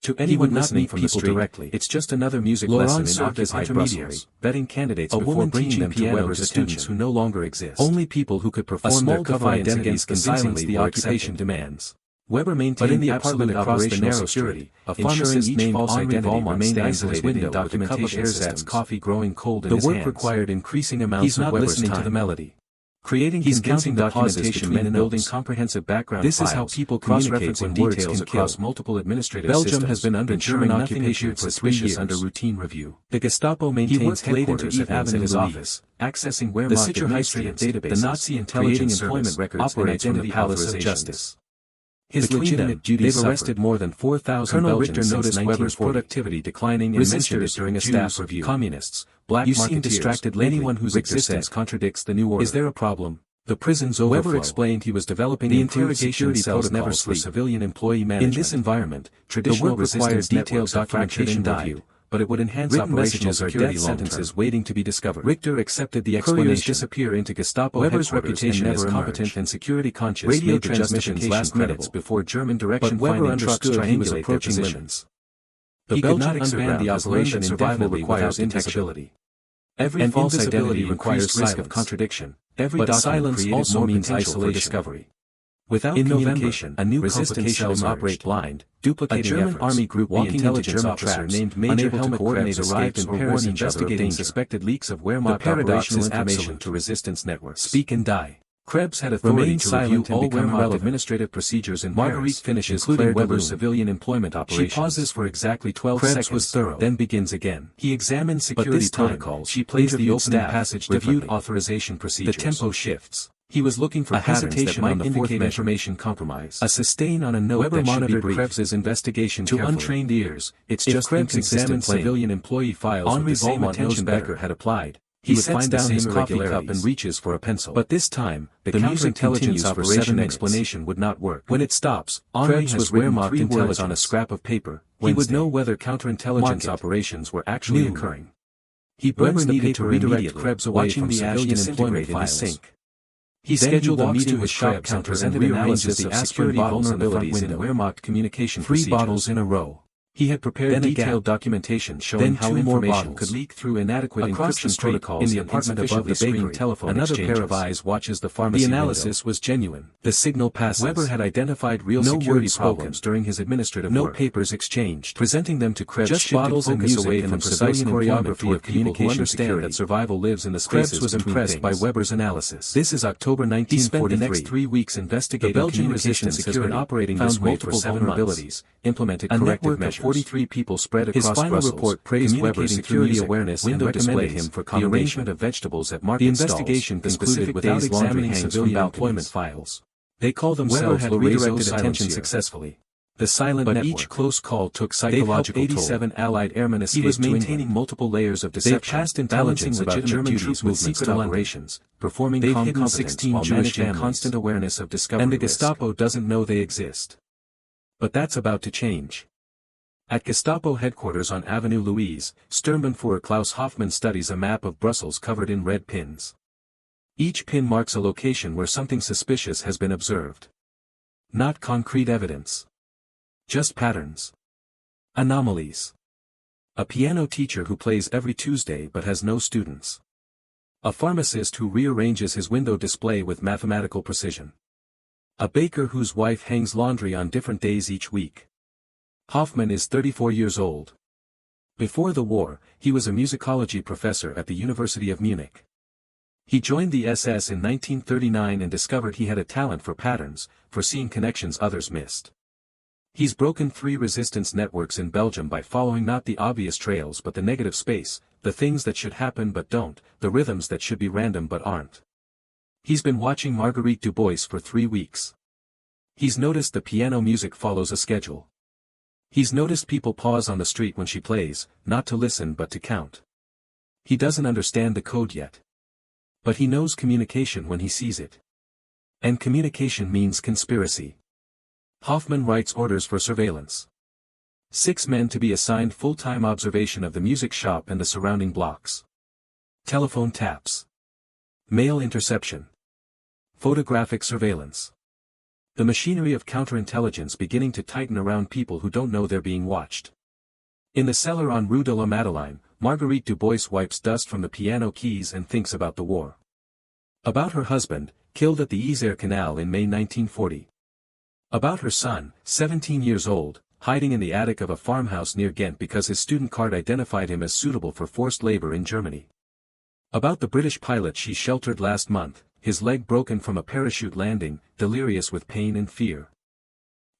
To anyone listening from people directly, it's just another music lesson in occupied Brussels, vetting candidates before bringing them to Weber's students who no longer exist. Only people who could perform their cover identities convincingly the occupation demands. Weber maintained the apartment across the narrow security, a pharmacist named Henri Valmont remained isolated in documentation systems, coffee growing cold in his hands. The work required increasing amounts of Weber's time. He's not listening to the melody. Creating convincing documentation and building comprehensive background files. This is how people communicate when details across multiple administrative systems. Belgium has been under German occupation for 3 years under routine review. The Gestapo maintains headquarters at Avenue's office, accessing Wehrmacht administrative databases, the Nazi intelligence employment records and identity palace of justice. His legitimate duties they've arrested more than 4,000 Belgians since Weber's productivity declining and mentioned it during a staff review. Communists, black you seem distracted lately. Anyone whose existence contradicts the new order. Is there a problem? The prison's overflow. Weber explained he was developing the interrogation cells never sleep for civilian employee management. In this environment, traditional requires detailed documentation review, but it would enhance operational security sentences waiting to be discovered. Richter accepted the explanation. Couriers disappear into Gestapo Weber's reputation as competent and security conscious radio made the transmissions last minutes before German direction finding trucks triangulate their positions. The Belgian underground the operation indefinitely requires detectability. Every false identity requires risk of contradiction. Every silence also means isolation. Discovery. Without communication, a new resistance cells operate blind, duplicating a German army group walking intelligence officer named Major Helmut Krebs arrived in Paris investigating suspected leaks of Wehrmacht operational information to resistance networks. Speak and die. Krebs had authority to review all Wehrmacht administrative procedures in Marguerite finishes including Weber's civilian employment operations. She pauses for exactly 12 seconds, was thorough, then begins again. He examines security protocols. She plays the opening passage, reviewed authorization procedures. The tempo shifts. He was looking for a hesitation that might indicate information compromise. A sustain on a note Weber monitored Krebs's investigation to untrained ears. It's just inconsistent. Civilian employee files on the same attention Becker had applied. He sets down his coffee cup and reaches for a pencil. But this time, the counterintelligence operation explanation would not work. When it stops, Krebs was Wehrmacht intelligence on a scrap of paper. He would know whether counterintelligence operations were actually occurring. He burns the paper to redirect Krebs away from civilian employment files. He scheduled a meeting with shop counters and rearranges the security vulnerabilities in the Wehrmacht communication procedures. 3 bottles in a row. He had prepared detailed documentation showing how information could leak through inadequate encryption protocols in the apartment above the bakery telephone. Another pair of eyes watches the pharmacy window. The analysis was genuine. The signal passes. Weber had identified real security problems during his administrative work. No papers exchanged. Presenting them to Krebs just bottles and music away from the precise choreography of people who understand that survival lives in the spaces. Krebs was impressed by Weber's analysis. This is October 1943. He spent the next 3 weeks investigating the Belgian resistance security, operating this way for 7 vulnerabilities, implemented corrective measures. 43 people spread across Brussels. His final report praised Weber's security awareness and recommended him for the arrangement of vegetables at market stalls. The investigation concluded without examining civilian employment files. They call themselves Weber had redirected attention successfully. The silent network. Each close call took psychological toll. 87 Allied airmen escaped. He was maintaining multiple layers of deception. They passed intelligence about German troops with secret operations, performing calm competence 16 while managing constant awareness of discovery. And the Gestapo doesn't know they exist. But that's about to change. At Gestapo headquarters on Avenue Louise, Sturmbannführer Klaus Hoffmann studies a map of Brussels covered in red pins. Each pin marks a location where something suspicious has been observed. Not concrete evidence. Just patterns. Anomalies. A piano teacher who plays every Tuesday but has no students. A pharmacist who rearranges his window display with mathematical precision. A baker whose wife hangs laundry on different days each week. Hoffmann is 34 years old. Before the war, he was a musicology professor at the University of Munich. He joined the SS in 1939 and discovered he had a talent for patterns, for seeing connections others missed. He's broken 3 resistance networks in Belgium by following not the obvious trails but the negative space, the things that should happen but don't, the rhythms that should be random but aren't. He's been watching Marguerite Dubois for 3 weeks. He's noticed the piano music follows a schedule. He's noticed people pause on the street when she plays, not to listen but to count. He doesn't understand the code yet. But he knows communication when he sees it. And communication means conspiracy. Hoffmann writes orders for surveillance. 6 men to be assigned full-time observation of the music shop and the surrounding blocks. Telephone taps. Mail interception. Photographic surveillance. The machinery of counterintelligence beginning to tighten around people who don't know they're being watched. In the cellar on Rue de la Madeleine, Marguerite Dubois wipes dust from the piano keys and thinks about the war. About her husband, killed at the Isère Canal in May 1940. About her son, 17 years old, hiding in the attic of a farmhouse near Ghent because his student card identified him as suitable for forced labor in Germany. About the British pilot she sheltered last month, his leg broken from a parachute landing, delirious with pain and fear.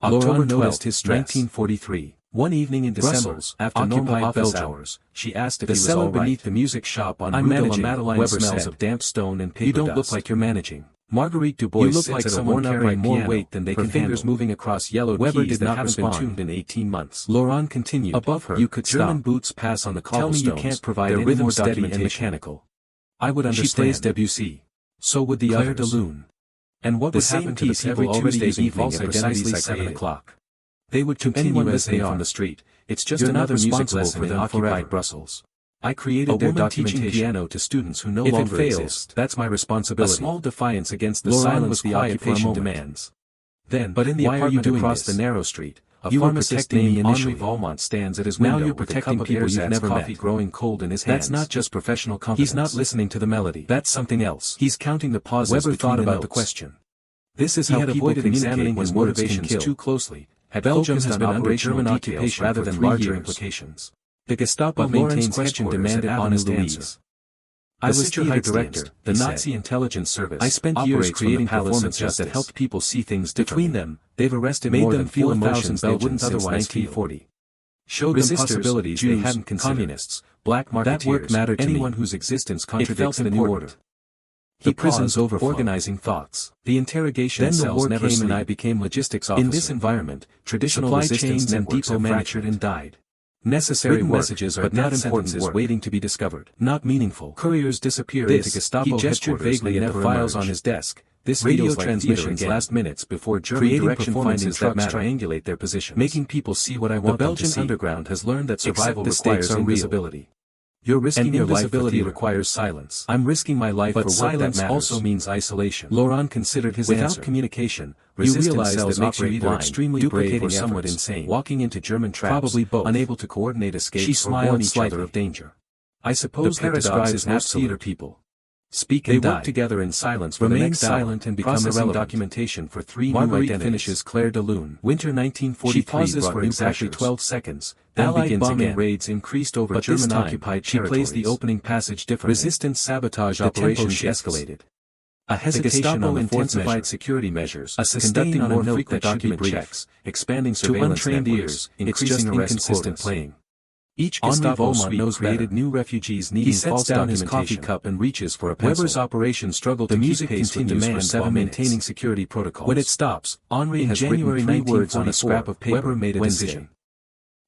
October noticed his stress. 1943. One evening in December, Brussels, after normal office hours, she asked if he was all right. The cellar beneath the music shop on Rue de la Madeleine Weber smells of damp stone and paper dust. You don't look like you're managing. Marguerite Dubois look like someone carrying more weight than they can handle. Her fingers moving across yellowed keys that haven't been tuned in 18 months. Laurent continued. Above her, you could German boots pass on the cobblestones. Tell me you can't provide any more steady and mechanical. I would understand. She plays Debussy. So would the Claire de Lune. And what would happen to the people already using false identities at 7 o'clock? They would continue as they are from the street. It's just another music lesson in occupied Brussels. I created their documentation piano to students who no longer exist. That's my responsibility. A small defiance against the silence the occupation demands. Then, but in the apartment across the narrow street, A pharmacist named Henri Valmont stands at his window. Now you're protecting people you've never met. Growing cold in his hands. That's not just professional competence. He's not listening to the melody. That's something else. He's counting the pauses. Weber thought about the question. This is how people avoided examining his motivations too closely. Belgium has been under German occupation rather than larger implications. The Gestapo maintains question demanded honest answers. I was Théâtre director, the Nazi intelligence service. I spent years creating performances that helped people see things differently. Between them, they've arrested more than 4,000 they wouldn't otherwise 1940. Showed them possibilities Jews, they hadn't considered. Communists, black marketeers, that work mattered to anyone whose existence contradicts the new order. The prison's organizing thoughts. The interrogation cells never came and I became logistics officer. In this environment, traditional resistance and depot fractured and died. Necessary messages are not important waiting to be discovered. Not meaningful. Couriers disappear into Gestapo. He gestured vaguely at the files on his desk. This radio transmissions last minutes before German direction findings that triangulate their positions. Making people see what I want them to see. The Belgian underground has learned that survival requires invisibility. You're risking your life. Invisibility requires silence. I'm risking my life for what that matters. Also means isolation. Laurent considered his answer. Without communication, resistance cells makes you either extremely brave or somewhat insane. Walking into German traps, probably both. Unable to coordinate escape. She smiled slightly of danger. I suppose the paradox is most theater people speak and die. Work together in silence for remain silent and become irrelevant. Documentation for 3 new identities. Finishes Claire de Lune. Winter 1943. She pauses for exactly 12 seconds. Allied bombing raids increased over German-occupied territories. She plays the opening passage differently. Resistance sabotage operations escalated. A hesitation on intensified security measures. A sustained on infrequent document checks. Expanding surveillance networks. To untrained ears, increasing inconsistent playing. Each Gestapo knows created new refugees needing false down his coffee cup and reaches for a pencil. Weber's operation struggled to keep pace with demands while maintaining security protocols. When it stops, Henri has written 3 words on a scrap of paper. Weber made a decision.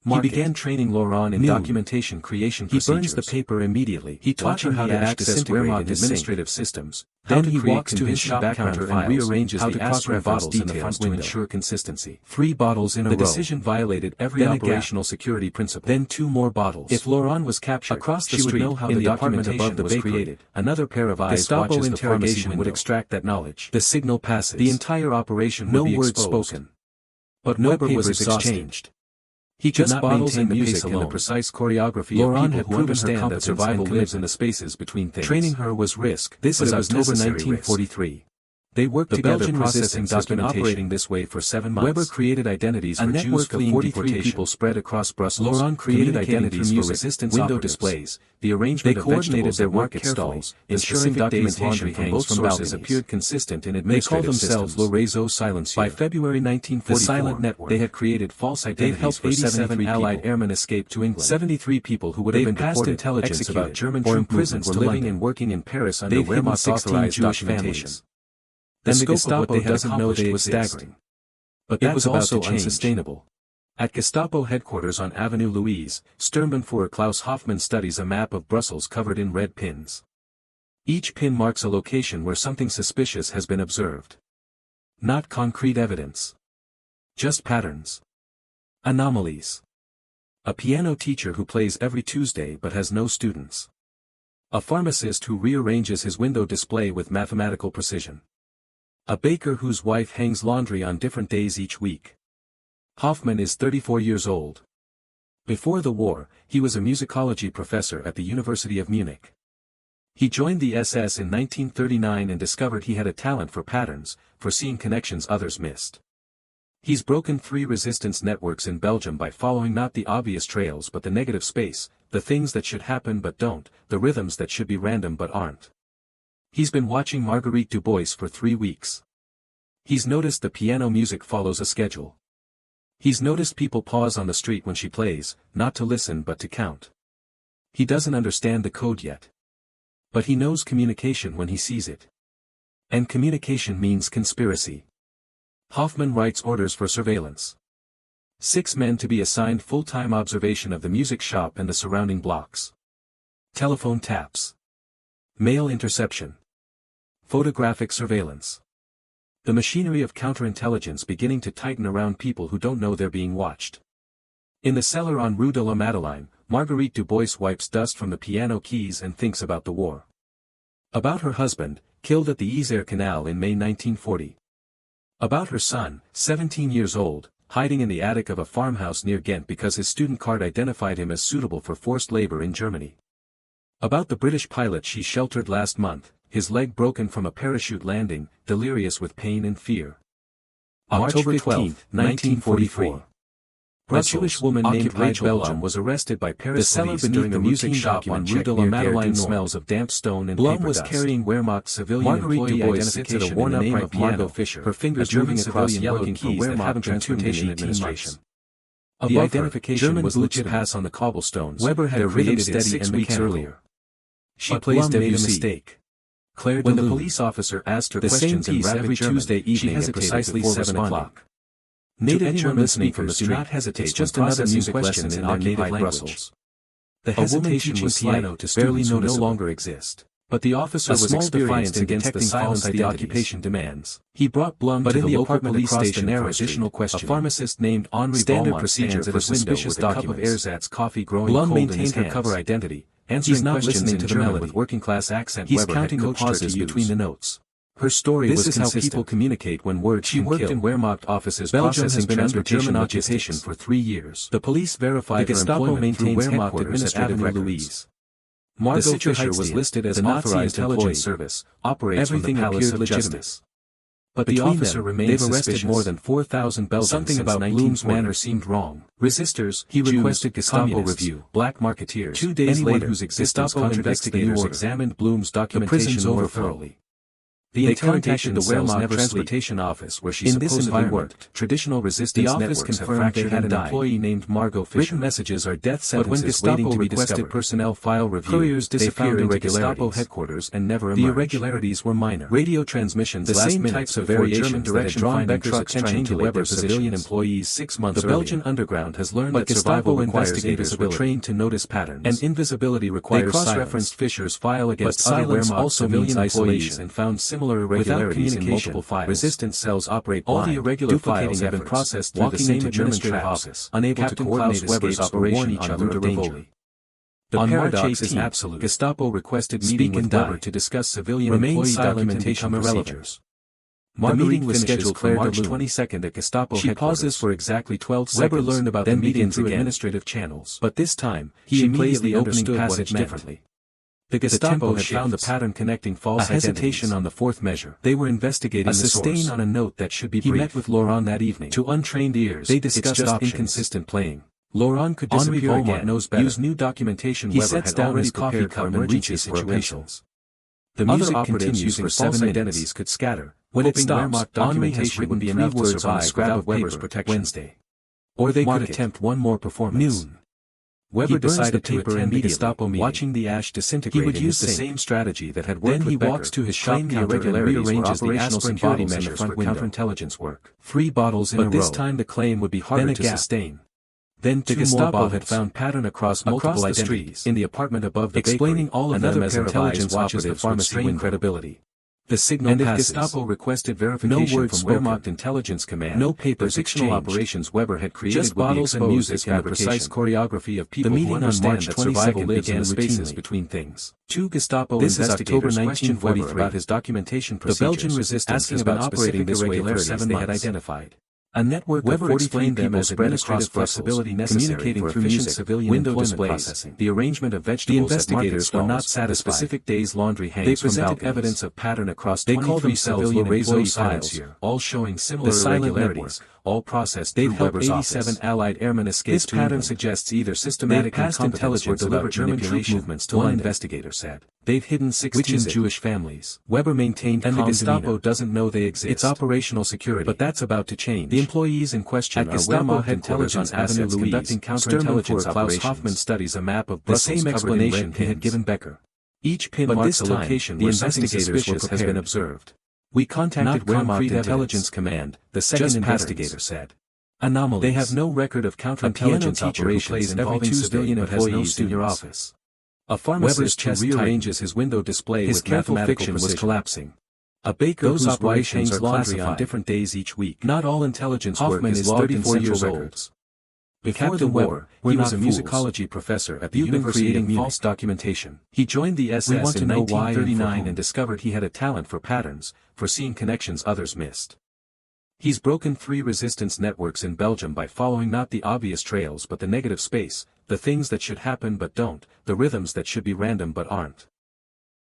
He began training Laurent in documentation creation procedures. He burns the paper immediately. He taught her how to access Wehrmacht administrative systems. Then he walks to his shop counter and rearranges the cross-reference bottles in the front to ensure consistency. 3 bottles in a row. The decision violated every operational security principle. Then 2 more bottles. If Laurent was captured, across the street, know how in the document above the was created. Another pair of eyes watches the pharmacy window. Would extract that knowledge. The signal passes. The entire operation would be exposed. No words spoken. But no paper was exchanged. He could not maintain the music and the precise choreography of people who understand that survival lives in the spaces between things. Training her was risk. This is October 1943. They worked together. The Belgian processing has been operating this way for 7 months. Weber created identities for Jews fleeing 43 people spread across Brussels. Laurent created identities for resistance window displays. The arrangement of vegetables their market stalls, ensuring documentation from both sources appeared consistent in administrative systems. They called themselves Le Réseau Silencieux. By February 1944, the silent network, they had created false identities for 87 Allied airmen escape to England. 73 people who would have been deported, intelligence about German troop movements were living and working in Paris under Wehrmacht authorized documentation. Then the Gestapo doesn't know they was staggering. But it was also unsustainable. At Gestapo headquarters on Avenue Louise, Sturmbannführer Klaus Hoffmann studies a map of Brussels covered in red pins. Each pin marks a location where something suspicious has been observed. Not concrete evidence. Just patterns. Anomalies. A piano teacher who plays every Tuesday but has no students. A pharmacist who rearranges his window display with mathematical precision. A baker whose wife hangs laundry on different days each week. Hoffmann is 34 years old. Before the war, he was a musicology professor at the University of Munich. He joined the SS in 1939 and discovered he had a talent for patterns, for seeing connections others missed. He's broken 3 resistance networks in Belgium by following not the obvious trails but the negative space, the things that should happen but don't, the rhythms that should be random but aren't. He's been watching Marguerite Dubois for 3 weeks. He's noticed the piano music follows a schedule. He's noticed people pause on the street when she plays, not to listen but to count. He doesn't understand the code yet. But he knows communication when he sees it. And communication means conspiracy. Hoffmann writes orders for surveillance. 6 men to be assigned full-time observation of the music shop and the surrounding blocks. Telephone taps. Mail interception. Photographic surveillance. The machinery of counterintelligence beginning to tighten around people who don't know they're being watched. In the cellar on Rue de la Madeleine, Marguerite Dubois wipes dust from the piano keys and thinks about the war. About her husband, killed at the Isère Canal in May 1940. About her son, 17 years old, hiding in the attic of a farmhouse near Ghent because his student card identified him as suitable for forced labor in Germany. About the British pilot she sheltered last month, his leg broken from a parachute landing, delirious with pain and fear. October 12, 1944. A Jewish woman named Rachel Blum was arrested by Paris police during the music shop on Rue de la Madeleine. Smells of damp stone and Blum was carrying Wehrmacht civilian employee identification in the name of Margot Fisher, her fingers moving across yellow keys that haven't been tuned in administration. The identification was legit pass on the cobblestones. Weber had created it 6 weeks earlier. She plays made a mistake. When the police officer asked her questions in rapid German, Tuesday evening at precisely 7 o'clock. Native German speakers do not hesitate. It's just another music lesson in their native language. The hesitation was piano to students who no longer exist. But the officer was experienced in against the silence the occupation demands. He brought Blum to the local police station for additional questions. A pharmacist named Henri standard procedure for suspicious documents. A cup of ersatz coffee growing Blum cold maintained in his her cover identity, answering questions in German with working-class accent. He's counting the pauses between the notes. Her story was consistent. This is how people communicate when words can kill. She worked in Wehrmacht offices. Belgium has been under German occupation for 3 years. The police verified her employment through Wehrmacht administrative records. Margot Fisher was listed as an authorized intelligence service, operates from the Palace of Justice. But the officer remained suspicious. More than 4,000 Belgians. Something about Blum's manner seemed wrong. Resistors, he requested Gestapo review. Black marketeers. 2 days later, whose Gestapo investigators examined Blum's documentation more thoroughly. The interrogation the Wehrmacht transportation office where she supposedly worked. Traditional resistance the office confirmed they had an employee named Margot Fisher. Written messages are death sentences waiting to be discovered. Personnel file review. Couriers disappeared in Gestapo headquarters and never emerged. The irregularities were minor. Radio transmissions the same types of variations that had drawn Becker's attention to Weber's civilian employees 6 months earlier. The Belgian underground has learned that Gestapo investigators were trained to notice patterns. And invisibility requires silence. They cross-referenced Fisher's file against other Wehrmacht civilian employees and found similar irregularities in multiple files. Resistance cells operate blind. All the irregular files have been processed through the same administrative office, unable to coordinate Weber's operation on Rue de Rivoli. The paradox is absolute. Gestapo requested meeting with Weber to discuss civilian employee documentation procedures. The meeting was scheduled for March 22nd at Gestapo headquarters. She pauses for exactly 12 seconds. Weber learned about the meeting through administrative channels. But this time, he immediately understood passage differently. The Gestapo had found a pattern connecting false hesitation on the fourth measure. They were investigating a sustain on a note that should be brief. He met with Laurent that evening. To untrained ears, they discussed inconsistent playing. Laurent could disappear again, knows better. Use new documentation. He sets down his coffee cup and reaches for a pencil. The music continues using false identities could scatter. When it stops, Henri has written the enough words on a scrap of Weber's protection. Wednesday. Or they could attempt one more performance. Noon. Weber decided to attend the Gestapo meeting. Watching the ash disintegrate. He would use the same strategy that had worked with Becker. Then he walks to his shop counter and rearranges the aspirin bottles measures for counterintelligence work. 3 bottles in a row. But this time the claim would be harder to sustain. Then the Gestapo had found pattern across multiple identities in the apartment above the bakery, explaining all of them as intelligence operatives with strained credibility. The signal passes. If Gestapo requested verification from Wehrmacht Intelligence Command, no papers exchanged. Operations Weber had created just bottles and music and a precise choreography of people who understand that survival lives in the spaces between things. 2 Gestapo investigators questioned Weber about his documentation procedures. The Belgian resistance has been operating this way for 7 months. They had identified a network of 43 them as administrative flexibility necessary for efficient civilian window display processing. The arrangement of vegetables. The investigators were not satisfied. Specific days laundry hangs. They presented evidence of pattern across 23 civilian employee files here, all showing similar irregularities. All processed through Weber's office. 87 Allied airmen escaped. This pattern suggests either systematic incompetence or deliberate German troop movements to one investigator said. They've hidden 16 Jewish families. Weber maintained and the Gestapo doesn't know they exist. It's operational security. But that's about to change. The employees in question are Wehrmacht intelligence assets conducting counterintelligence Klaus Hoffman studies a map of Brussels. The same explanation he had given Becker. Each pin marks a location where investigators were prepared. Has been observed. We contacted Wehrmacht Intelligence Command, the second investigator said. Anomalies. They have no record of counterintelligence operations involving civilian employees in your office. A pharmacist who rearranges his window display with mathematical precision was collapsing. A baker whose operations are laundry on different days each week. Not all intelligence work is logged in 34 years old. Before the war, he was a musicology professor at the University of Munich. False documentation. He joined the SS in 1939 and discovered he had a talent for patterns, for seeing connections others missed. He's broken 3 resistance networks in Belgium by following not the obvious trails but the negative space, the things that should happen but don't, the rhythms that should be random but aren't.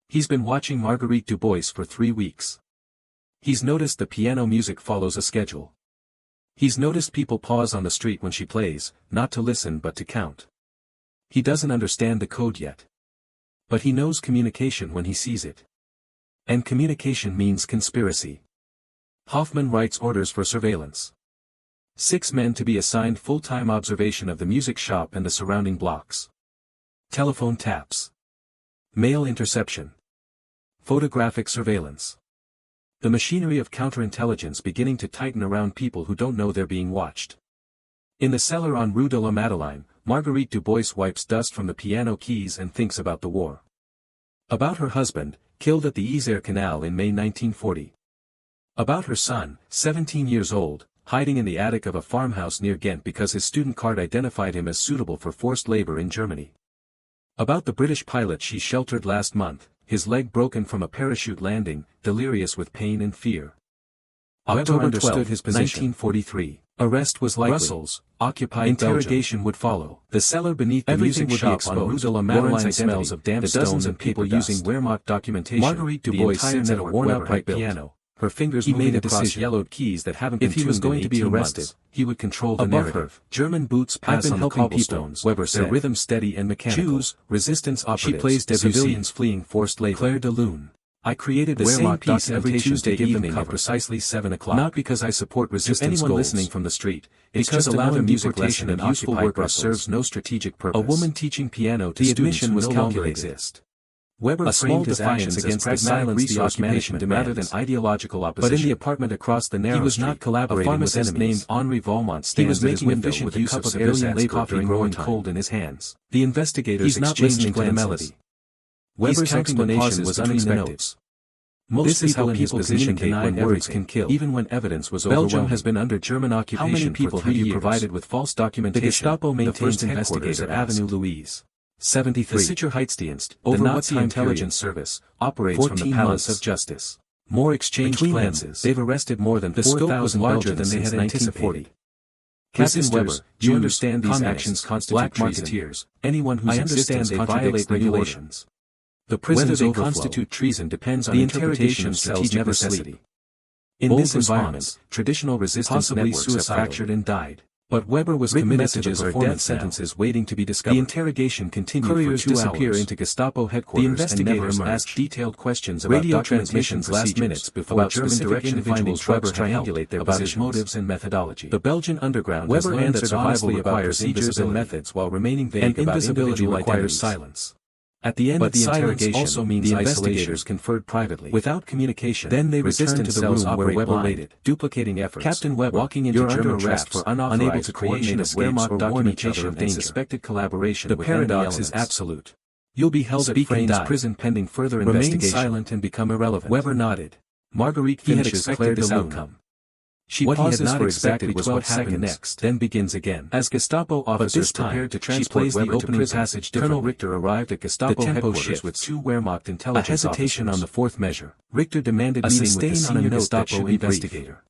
He's been watching Marguerite Dubois for 3 weeks. He's noticed the piano music follows a schedule. He's noticed people pause on the street when she plays, not to listen but to count. He doesn't understand the code yet. But he knows communication when he sees it. And communication means conspiracy. Hoffman writes orders for surveillance. 6 men to be assigned full-time observation of the music shop and the surrounding blocks. Telephone taps. Mail interception. Photographic surveillance. The machinery of counterintelligence beginning to tighten around people who don't know they're being watched. In the cellar on Rue de la Madeleine, Marguerite Dubois wipes dust from the piano keys and thinks about the war. About her husband, killed at the Isère Canal in May 1940. About her son, 17 years old, hiding in the attic of a farmhouse near Ghent because his student card identified him as suitable for forced labor in Germany. About the British pilot she sheltered last month, his leg broken from a parachute landing, delirious with pain and fear. October 12, his position. 1943. Arrest was likely. Brussels, occupied interrogation Belgium. Would follow. The cellar beneath the music shop on Rue de la Madeleine smells of damp stone and people using Wehrmacht documentation. Marguerite Dubois sits at a worn-out piano. Her fingers moving across yellowed keys that haven't been tuned in 18 months. If he was going to be arrested, he would control the narrative. German boots pass on the cobblestones. Weber said. Their rhythm steady and mechanical. Choose resistance operatives. She plays civilians fleeing forced labor. Claire de Lune. I created the same piece every Tuesday evening at precisely 7 o'clock. Not because I support resistance goals. Anyone listening from the street, it's because allowing music lesson and useful workers serves no strategic purpose. A woman teaching piano to students who no longer exist. Weber framed his actions against the silent resource management rather than ideological opposition. But in the apartment across the narrow street, he was not collaborating with enemies. Named Henri Valmont stands. He was making efficient use of civilian labor during growing cold in his hands. The investigators exchanged glances. Weber's explanation was unexpected. Most people in his position deny words can kill, even when evidence was overwhelming. Belgium has been under German occupation. How many people have you provided with false documentation? The Gestapo maintains headquarters at Avenue Louise. 73. The Sicherheitsdienst, the Nazi intelligence service, operates from the Palace of Justice. More exchanged glances. They've arrested more than 4,000 larger than they had anticipated. Captain Weber, do you understand these actions constitute black marketeers? Anyone whose existence violate regulations. The prisons whether they constitute treason depends on the interpretation of strategic necessity. In this environment, traditional resistance networks have fractured and died. But Weber was committed to the death sentences waiting to be discovered. The interrogation continued for 2 hours. Into Gestapo headquarters. The investigators asked detailed questions about radio transmissions last minutes before German direction individuals Weber triangulate their about his motives and methodology. The Belgian underground has learned that survival requires procedures and methods while remaining vague about invisibility requires silence. At the end of the interrogation, also means the investigators conferred privately. Without communication, then they returned to the room where Weber waited, duplicating efforts. Captain Weber, walking into German arrest for unable to coordinate a Wehrmacht documentation of suspected collaboration. The paradox is absolute. You'll be held at Frane's prison pending further investigation. Remain silent and become irrelevant. Weber nodded. Marguerite finishes Claire de Lune. She pauses for exactly 12 seconds next, then begins again. As Gestapo officers prepared to transport the opening passage, Colonel Richter arrived at Gestapo headquarters with 2 Wehrmacht intelligence officers. A hesitation on the 4th measure. Richter demanded a meeting with the senior Gestapo investigator.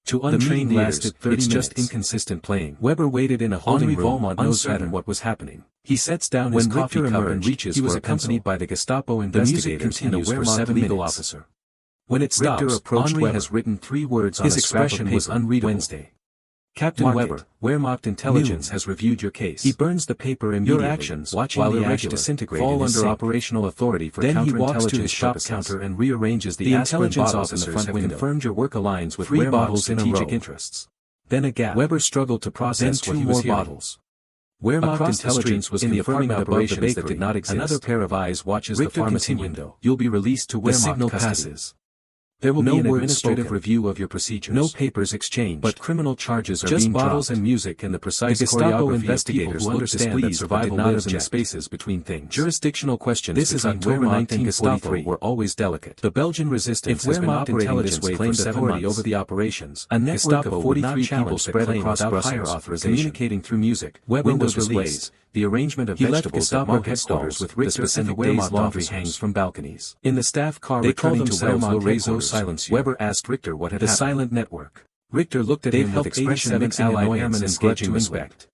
To untrained leaders, it's just inconsistent playing. Weber waited in a holding room, uncertain what was happening. He sets down his coffee cup and reaches for a pencil. He was accompanied by the Gestapo investigators and a Wehrmacht legal officer. When it stops, Henri has written 3 words on a scrap of paper. His expression was unreadable. Wednesday. Captain Weber, Wehrmacht intelligence has reviewed your case. He burns the paper immediately. Your actions, while irregular, disintegrate fall under operational authority for counterintelligence. Then he walks to his shop counter and rearranges the intelligence bottles in the front window. Confirmed your work aligns with Wehrmacht's strategic interests. Then a gap. Weber struggled to process what he was hearing. Bottles. Wehrmacht intelligence was confirming operations that did not exist. Another pair of eyes watches the pharmacy window. You'll be released to Wehrmacht signal passes. There will be an administrative review of your procedures. No papers exchanged, but criminal charges are being dropped. Just bottles and music and the precise choreography investigators who understand that survival lives in the spaces between things. Jurisdictional questions between Wehrmacht and Gestapo were always delicate. The Belgian resistance has been operating this way for 7 months. Over the operations, a network of 43 people spread across higher authorization, communicating through music, windows displays, the arrangement of vegetables at market stalls with the specific days laundry hangs from balconies. In the staff car returning to Wehrmacht headquarters, Weber asked Richter what had happened. The silent network. Richter looked at him with expression mixing annoyance and grudging respect.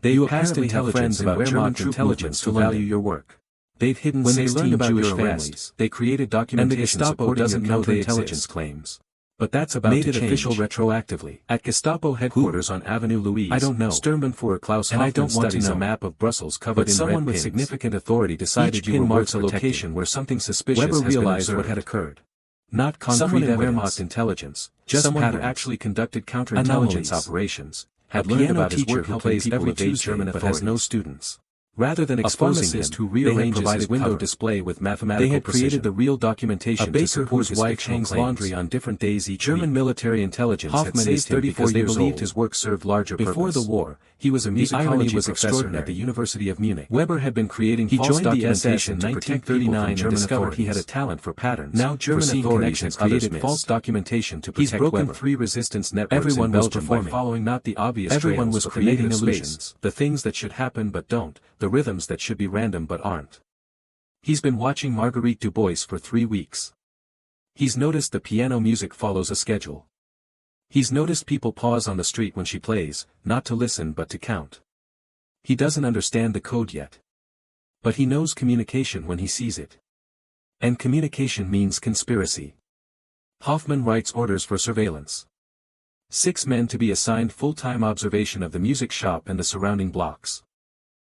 You apparently have friends about Wehrmacht intelligence who value your work. They've hidden when they learned about your families. They created documentation supporting your counterintelligence claims. But that's about made to change. Made it official retroactively. At Gestapo headquarters on Avenue Louise, I don't know. Sturmbannführer Klaus Hoffmann, and I don't want to know a map of Brussels covered in someone with significant authority decided you marks a location where something suspicious Weber realized what had occurred. Not concrete someone in Wehrmacht intelligence, just someone who actually conducted counterintelligence operations, had learned about his work who plays every Tuesday but has no students. Rather than exposing him, who rearranges his window display with mathematical precision. They had created the real documentation a baker whose wife hangs laundry on different days each German military intelligence Hoffmann had saved him because they believed his work served larger purpose. Before the war, he was a musicology professor at the University of Munich. Weber had been creating false documentation to protect people from German discovered he had a talent for patterns. Now German authorities had created false documentation to protect Weber. He's broken 3 resistance networks in Belgium by following not the obvious trails. Everyone was creating illusions, the things that should happen but don't. The rhythms that should be random but aren't. He's been watching Marguerite Dubois for 3 weeks. He's noticed the piano music follows a schedule. He's noticed people pause on the street when she plays, not to listen but to count. He doesn't understand the code yet. But he knows communication when he sees it. And communication means conspiracy. Hoffmann writes orders for surveillance. 6 men to be assigned full-time observation of the music shop and the surrounding blocks.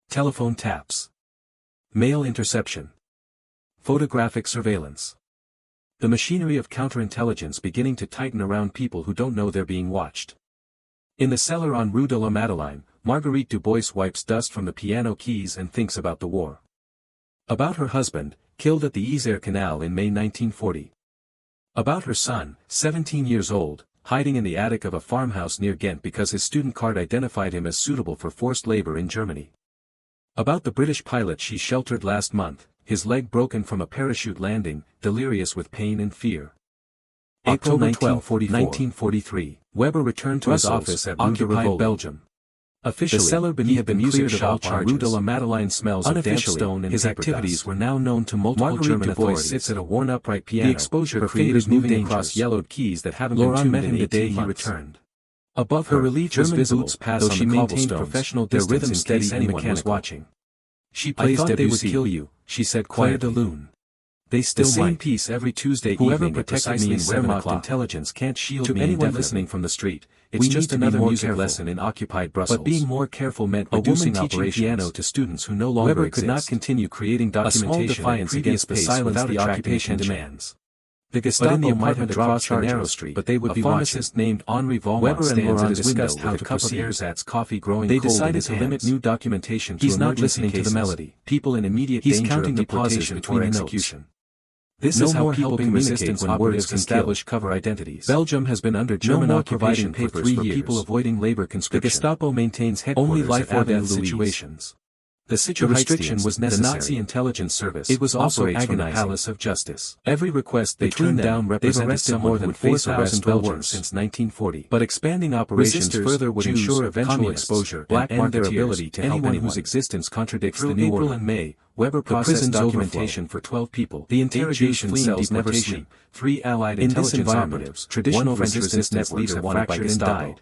Telephone taps. Mail interception. Photographic surveillance. The machinery of counterintelligence beginning to tighten around people who don't know they're being watched. In the cellar on Rue de la Madeleine, Marguerite Dubois wipes dust from the piano keys and thinks about the war. About her husband, killed at the Isère Canal in May 1940. About her son, 17 years old, hiding in the attic of a farmhouse near Ghent because his student card identified him as suitable for forced labor in Germany. About the British pilot she sheltered last month, his leg broken from a parachute landing, delirious with pain and fear. October 12, 1943, Weber returned to his office at Rue de Rivoli, Belgium. Officially, the cellar beneath the music shop on Rue de la Madeleine smells of damp stone and his activities were now known to multiple German authorities. Sits at a worn upright piano, the exposure her fingers moving across yellowed keys that haven't been tuned met him the day he returned. Above her relief was visible, though she maintained professional distance in case anyone was watching. She plays Debussy. They would kill you, she said quietly. The Lune. They still the same piece every Tuesday evening. Whoever protected me in Wehrmacht intelligence can't shield me anyone listening from the street. It's just another music lesson in occupied Brussels. But being more careful meant reducing operations. Piano to students who no longer Weber could not continue creating documentation defiance against the silence the occupation demands. The Gestapo might have dropped the narrow street, but they would be pharmacist named Henri Vaughn stands at his window with a cup of ersatz coffee growing cold in his hands. They decided to limit new documentation to emergency cases. He's not listening to the melody. People in immediate danger of deportation between execution. This is how people communicate when words establish cover identities. Belgium has been under German occupation for 3 years for people avoiding labor conscription. The Gestapo maintains headquarters only life-or-death situations. The restriction was necessary. The Nazi intelligence service. It was also agonizing. The Palace of Justice. Every request they turned down represented some more than 4,000 Belgians since 1940. But expanding operations further would ensure eventual exposure and end their ability to help anyone whose existence contradicts the new order. April and May, Weber processed documentation for 12 people. The interrogation cells never sleep. 3 Allied intelligence operatives, traditional French resistance networks have fractured and died.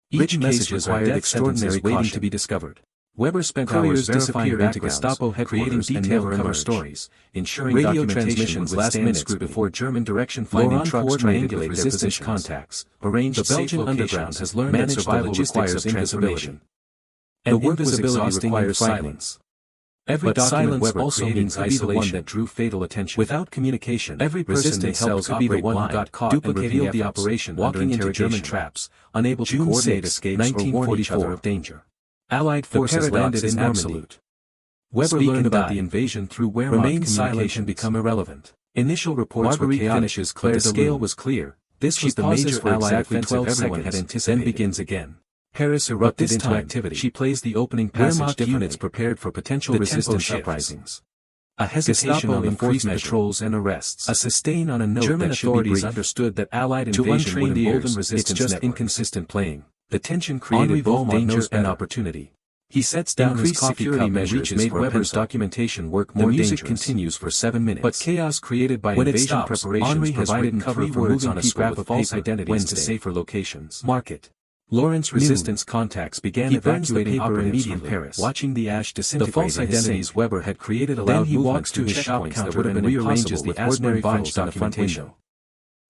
Each messages required extraordinary waiting to be discovered. Weber spent hours verifying into Gestapo headquarters and detailed cover stories, ensuring radio transmissions last minutes before German direction finding trucks triangulate their position contacts. Arranged the Belgian underground has learned that survival requires invisibility. And invisibility requires silence. Every silence also means isolation that drew fatal attention. Without communication, every person they held could be the one who got caught and revealed the operation walking into German traps, unable to coordinate escapes or warn each other of danger. Allied forces landed in Normandy. Weber learned about the invasion through Wehrmacht communication become irrelevant. Initial reports were chaotic, but the scale was clear. This was the major Allied offensive everyone had anticipated. Then begins again. Paris erupted into activity. She plays the opening passage. Units prepared for potential resistance uprisings. A hesitation on increased patrols and arrests. A sustain on a note German that authorities understood that Allied invasion would embolden resistance. It's just inconsistent playing. The tension created both danger and opportunity. He sets down his coffee cup and reaches for Weber's documentation work more dangerous. The music continues for 7 minutes. But chaos created by invasion preparations provided cover for moving on a scrap of false identities to safer locations. Market. Lawrence resistance contacts began evacuating operatives from Paris. Watching the ash disintegrate, the false identities Weber had created allowed movement to checkpoints that would have been impossible with ordinary French documentation.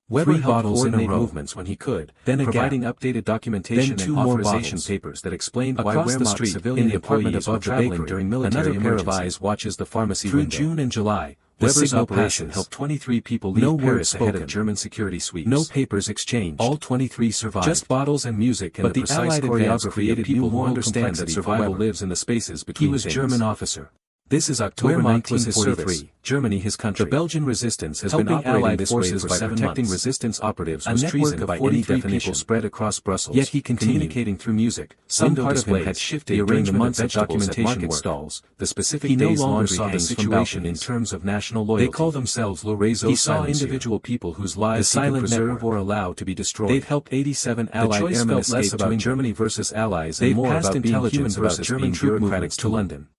Weber held coordinate movements when he could, then providing updated documentation and authorization papers that explained why Wehrmacht civilian employees were traveling during military emergency. Another pair of eyes watches the pharmacy window. Through June and July, Weber's operation helped 23 people leave Paris ahead of German security sweeps. No papers exchanged. All 23 survived. Just bottles and music and the precise choreography created people who understand that survival lives in the spaces between things. He was German officer. This is October 1943. Germany, his country. The Belgian resistance has been operating this forces by protecting resistance operatives was treason by any definition spread across Brussels. Yet he continued communicating through music. Some part of him had shifted during the months of documentation work. Stalls. The specific days no longer saw the situation in terms of national loyalty. They call themselves le réseau. He saw individual people whose lives he could preserve or allow to be destroyed. They'd helped 87 Allied airmen escape less about Germany versus Allies and more about being human versus German troop movements to London.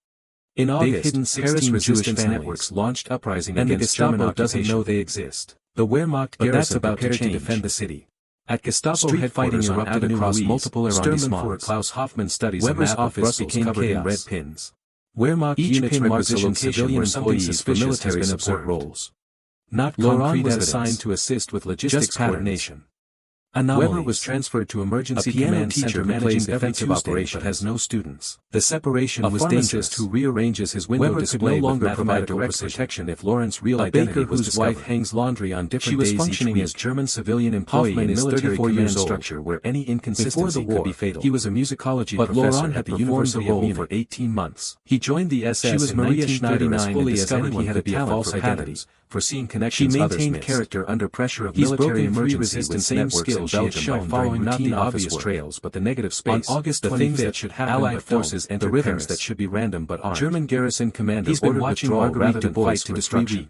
In August, Paris resistance networks launched uprising and against German occupation. Doesn't know they exist. The Wehrmacht garrison about to defend the city. At Gestapo headquarters erupted across multiple arrondissements. Klaus Hoffmann studies Weber's office became covered in red pins. Wehrmacht units requisitioned civilian employees for military support roles. Not Laurent was assigned to assist with logistics coordination. Weber was transferred to emergency command center managing defensive operations but has no students. The separation was dangerous. Who rearranges his window display no longer provide direct protection if Lawrence's real identity was discovered. Whose wife hangs laundry on different days. She was functioning as German civilian employee in military command structure where any inconsistency could be fatal. He was a musicology professor at the University of Munich for 18 months. He joined the SS. She was Maria Schneider as fully as anyone had a talent for identities. Foreseeing connections others missed. She maintained character under pressure of military emergency with same skills she had shown following not the obvious trails but the negative space. On August 25th, that should happen Allied forces entered the rhythms that should be random but aren't. German garrison commander ordered withdrawal rather than fight to destruction.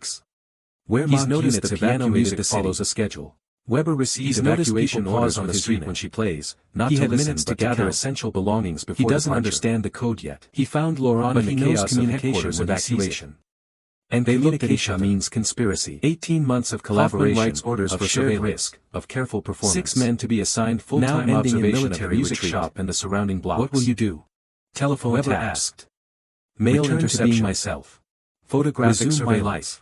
3 weeks. He's noticed that the piano music follows a schedule. Weber receives evacuation orders on the street when she plays, not to listen but to gather essential belongings before departure. He doesn't understand the code yet. He found Laurent in the chaos of communication with evacuation. And communication means conspiracy. 18 months of collaboration, writes orders of shared risk, of careful performance. 6 men to be assigned full-time observation of the music shop and the surrounding blocks. What will you do? Telephone Weber asked. Mail interception. To being myself. Photographic surveillance.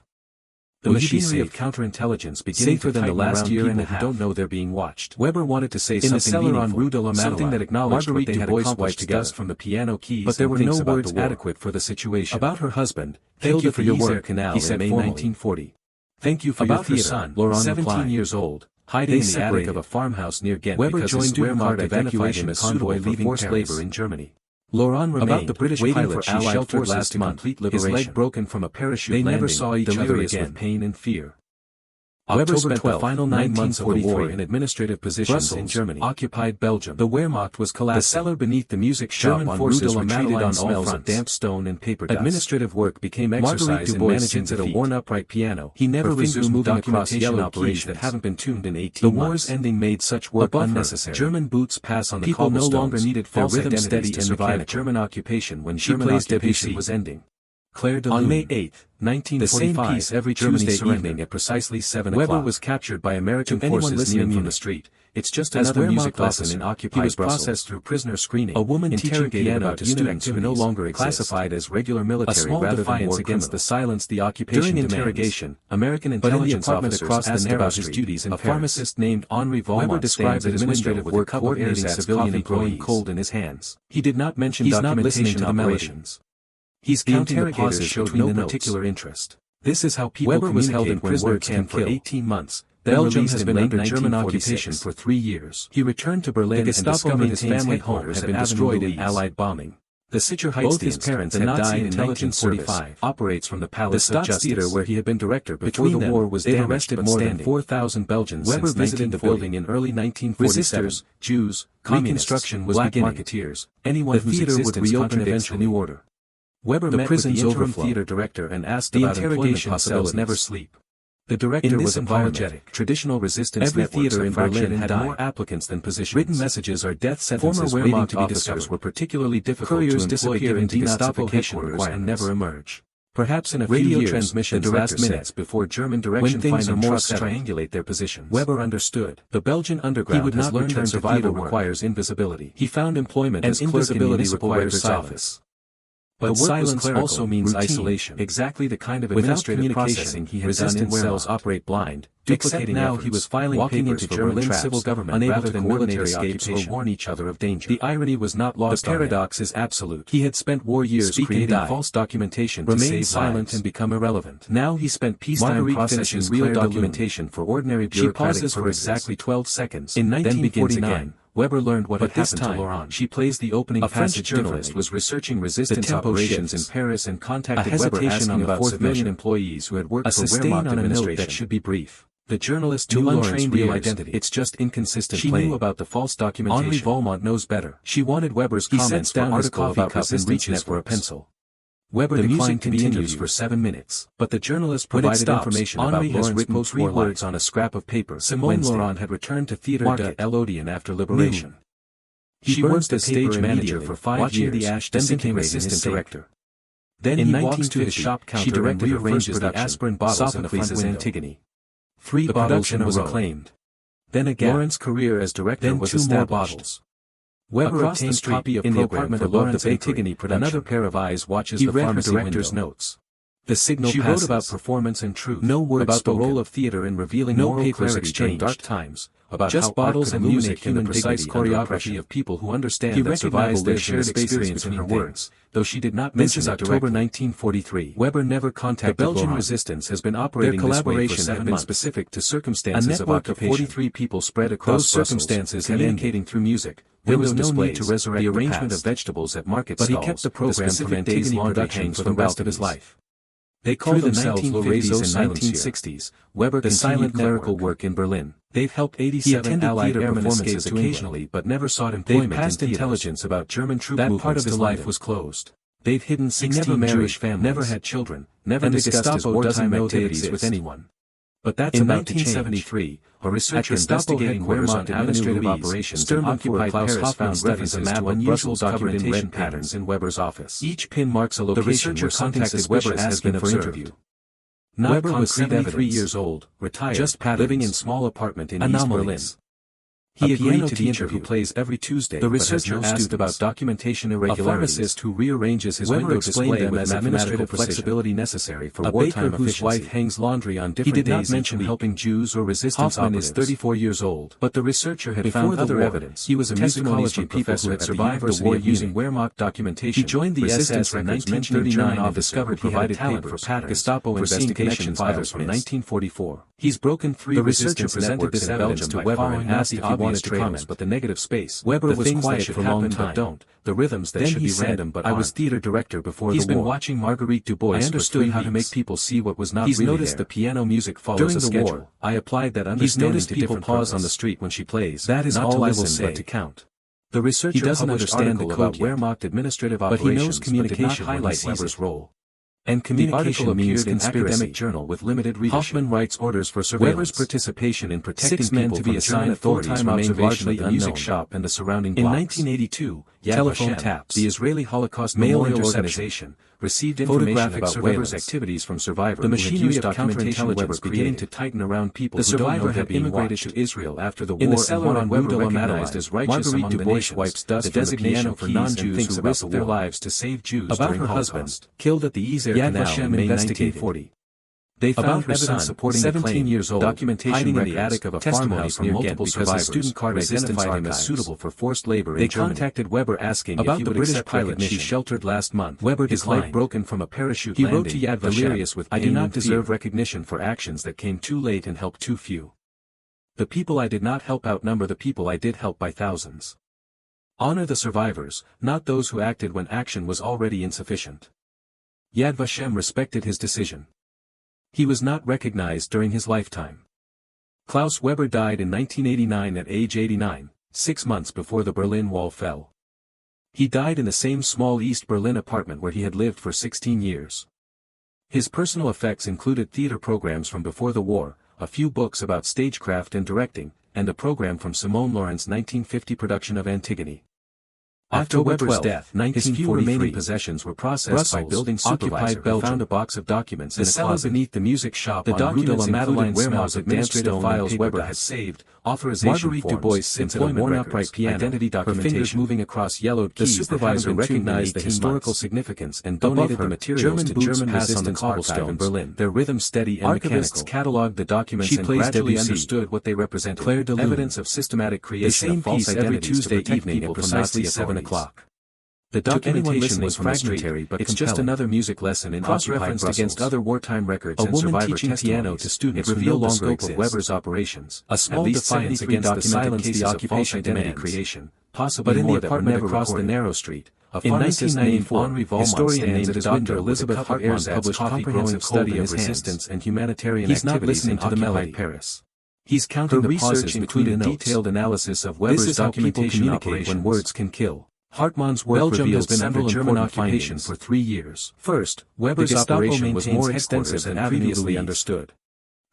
The machinery of counterintelligence begins safer than the last year and who don't know they're being watched. Weber wanted to say something meaningful, on Rue de la something that acknowledged Marguerite what they had accomplished together. Dust from the piano keys but there were no words adequate for the situation. About her husband, thank you for your work, he said May 1940. Thank you for about your son, Laurent 17 years old, hiding in the attic of a farmhouse near Ghent Weber because joined Wehrmacht evacuation convoy leaving forced labor in Germany. Laurent remained about the British pilot she sheltered last month, his leg broken from a parachute landing, never saw each other again with pain and fear. Weber spent the final 9 months of the war in administrative positions in Germany, occupied Belgium. The Wehrmacht was collapsing. The cellar beneath the music shop on Rue de la Madeleine on smells of damp stone and paper dust. Administrative work became exercise in managing at a worn upright piano. He never resumed documentation operations that haven't been tuned in 18 months. The war's ending made such work unnecessary. German boots pass on the cobblestones. People no longer needed false identities steady to survive German occupation when German occupation was ending. Claire de Lune. On May 8, 1945, the same piece every Tuesday evening at precisely 7 o'clock. Weber was captured by American forces near from the street. It's just another music lesson in occupied Brussels. He was processed through prisoner screening. A woman teaching piano to students who no longer exist. Classified as regular military rather than war against the silence the occupation During interrogation, American intelligence officers asked about his duties in Paris. A pharmacist named Henri Weber described administrative work coordinating civilian employees cold in his hands. He did not mention documentation operations. He's counting the pauses showed no particular interest. This is how people Weber was held in prisoner camp for 18 months. Belgium has been under German occupation for 3 years. He returned to Berlin and discovered his family home had been destroyed in Allied bombing. The Sicherheitsdienst, both his parents had died in 1945, operates from the Palace of Justice. Theater where he had been director before the war was damaged. They arrested more than 4,000 Belgians Weber visited the building in early 1947. Resistors, Jews, Reconstruction was black marketeers. Anyone whose existence would reopen eventually new order. Weber met with the interim theater director and asked about employment possibilities. Never sleep. The director was apologetic. Traditional resistance every theater in Berlin had more applicants than positions. Written messages or death sentences waiting to be discovered were particularly difficult to employ given Gestapo headquarters and never emerge. Perhaps in a few years, transmissions last minutes before German direction finding trucks triangulate their positions. Weber understood. The Belgian underground would not learn that survival requires invisibility. He found employment as clerk in municipal records office. But silence also means isolation. Exactly the kind of administrative processing he had done in cells operate blind, duplicating now he was filing walking into German civil government unable to coordinate escapes or warn each other of danger. The irony was not lost. The paradox is absolute. He had spent war years creating false documentation to save silent and become irrelevant. Now he spent peacetime processing real documentation for ordinary bureaucratic purposes for exactly 12 seconds. In 1949, Weber learned what had happened to Laurent. She plays the opening passage. A French journalist was researching resistance operations in Paris and contacted Weber asking about civilian employees who had worked for Wehrmacht on a note that should be brief. The journalist knew Laurent's real identity. It's just inconsistent. She knew about the false documentation. Henri Volmont knows better. She wanted Weber's comments for article about resistance and reaches for a pencil. Weber declined to be interviewed for 7 minutes. But the journalist provided information about Laurent's written 3 words on a scrap of paper. Simone Laurent had returned to Théâtre de l'Odéon after liberation. She worked as stage manager for 5 years, then became assistant director. Then in 1902 his shop counter and rearranges the aspirin bottles in the front window. Antigone. 3 bottles was acclaimed. Then again, Laurent's career as director was established. Weber obtained a copy of in the apartment of Laurent's Antigone production. Another pair of eyes watches the pharmacy director's notes. The signal passes. She wrote about performance and truth. No word about spoken. The role of theater in revealing no papers exchanged. Dark times. About just how bottles and music and the precise choreography of people who understand that survival their shared experience in her words. Though she did not mention it October 1943. Weber never contacted the Belgian resistance has been operating their collaboration had been specific to circumstances of occupation. 43 people spread across those circumstances communicating through music. There was no need to resurrect the arrangement of vegetables at market stalls. But he kept the program from Antigone's production for the rest of his life. They called themselves Tuileries in 1960s. Weber the silent clerical work in Berlin. They've helped 87 Allied airmen escape occasionally but never sought employment. They passed intelligence about German troop movements. That part of his life was closed. They've hidden 16 Jewish families, never had children, never discussed his wartime activities with anyone. But that's in 1973, a researcher investigating Wehrmacht administrative operations in occupied Paris found studies of map unusual documentation patterns in Weber's office. Each pin marks a location where contacted Weber has been observed. Weber was 73 years old, retired, just living in small apartment in East Berlin. He agreed to the interview who plays every Tuesday. The researcher asked about documentation irregularities. A pharmacist who rearranges his window display with mathematical flexibility necessary for wartime efficiency. Whose wife hangs laundry on different days. He did not mention helping Jews or resistance operatives. Is 34 years old. But the researcher had found other evidence. He was a musicology professor who had survived the war using Wehrmacht documentation. He joined the SS in 1939 and discovered he had talent for patterns. Gestapo investigation files from 1944. He's broken 3 resistance presented this evidence to Weber and asked if he wanted to comment, but the negative space. Weber was quiet for a long time. Don't. The rhythms that should be random but I was theater director before the war. He's been watching Marguerite Du Bois. I understood how to make people see what was not really there. He's noticed the piano music follows a schedule. During the war, I applied that understanding to people pause on the street when she plays. That is all I will say. But to count. The researcher doesn't understand the code Wehrmacht administrative operations, but he knows communication highlights Weber's role. And communication appeared in academic journal with limited readership. Hoffman writes orders for surveillance. Weber's participation in protecting 6 men to be assigned full-time observation of the music shop and the surrounding blocks. In 1982, telephone taps, the Israeli Holocaust Memorial Organization, received information about Weber's activities from survivors. The machinery of counterintelligence beginning to tighten around people. The survivor had immigrated to Israel after the war. In the cellar on Weber recognized as righteous among the nations, wipes dust the designation for non-Jews who risked their lives to save Jews about her husband, killed at the Yad Vashem in May 1940. They found her son, supporting 17 years old, documentation in the attic of a farmhouse near Ghent because the student card identified him as suitable for forced labor in Germany. They contacted Weber asking about if he would accept pilot she sheltered last month. Weber his leg broken from a parachute landing. He wrote to Yad Vashem, with I do not deserve recognition for actions that came too late and helped too few. The people I did not help outnumber the people I did help by thousands. Honor the survivors, not those who acted when action was already insufficient. Yad Vashem respected his decision. He was not recognized during his lifetime. Klaus Weber died in 1989 at age 89, 6 months before the Berlin Wall fell. He died in the same small East Berlin apartment where he had lived for 16 years. His personal effects included theater programs from before the war, a few books about stagecraft and directing, and a program from Simone Laurent's 1950 production of Antigone. After Weber's death, his few remaining possessions were processed by building supervisor who found a box of documents in a closet beneath the music shop. The documents included Wehrmacht's administrative files Weber had saved, authorization forms, employment records, identity documentation, her fingers moving across yellowed keys. The supervisor recognized the historical significance and donated the materials to German resistance archive in Berlin. Their rhythm steady and mechanical. Cataloged the documents and gradually understood what they represented. Evidence of systematic creation of false identities every Tuesday evening at precisely 7 o'clock. The documentation was fragmentary but it's just another music lesson in cross-referenced against other wartime records and survivor teaching piano to students who reveal the scope of Weber's operations. A small defiance against the silence the occupation identity creation, possibly more that were never crossed the narrow street. In 1994, historian named Dr. Elizabeth Hartmann published comprehensive study of resistance and humanitarian activities in occupied Paris. He's counting the pauses between a detailed analysis of Weber's documentation operations when words can kill. Hartmann's work Belgium has been under German occupation for 3 years. First, Weber's operation was more extensive than previously understood.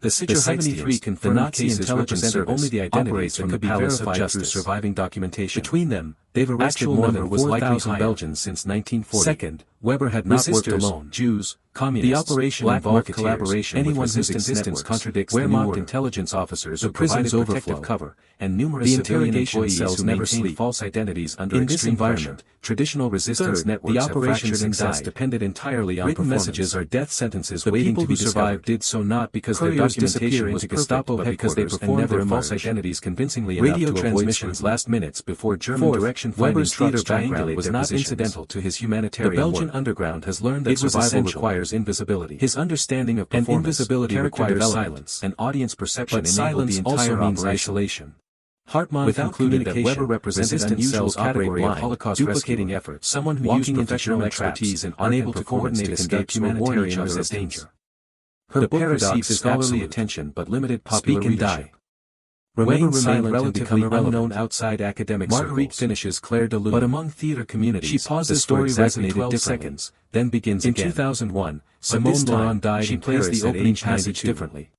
The 73 confirmed Nazi cases represented only the identities that could be verified through surviving documentation. Between them, they've arrested more than 4,000 Belgians since 1940. Second, Weber had not worked alone. Jews, communists, the operation involved collaboration anyone whose existence contradicts Wehrmacht intelligence officers who provided protective cover, and numerous interrogation cells who never sleep false identities under extreme environment. Traditional resistance networks the operations success depended entirely on written messages or death sentences waiting to be survived did so not because their documentation was Gestapo but because they performed their false identities convincingly enough to avoid missions last minutes before German direction. Weber's theater background was not incidental to his humanitarian work. The Belgian underground has learned that survival requires invisibility. His understanding of performance, invisibility requires silence, and audience perception enabled the entire means isolation. Hartmann concluded that Weber represented an unusual category of Holocaust duplicating efforts, someone who used professional expertise and unable to coordinate escapes humanitarian as danger. Her book received scholarly attention but limited popular readership. Weber remained relatively unknown outside academic circles. Marguerite finishes Claire de Lune. But among theater communities, she pauses the story resonated 12 seconds, then begins again. In 2001, Simone Laurent died in Paris the opening passage differently.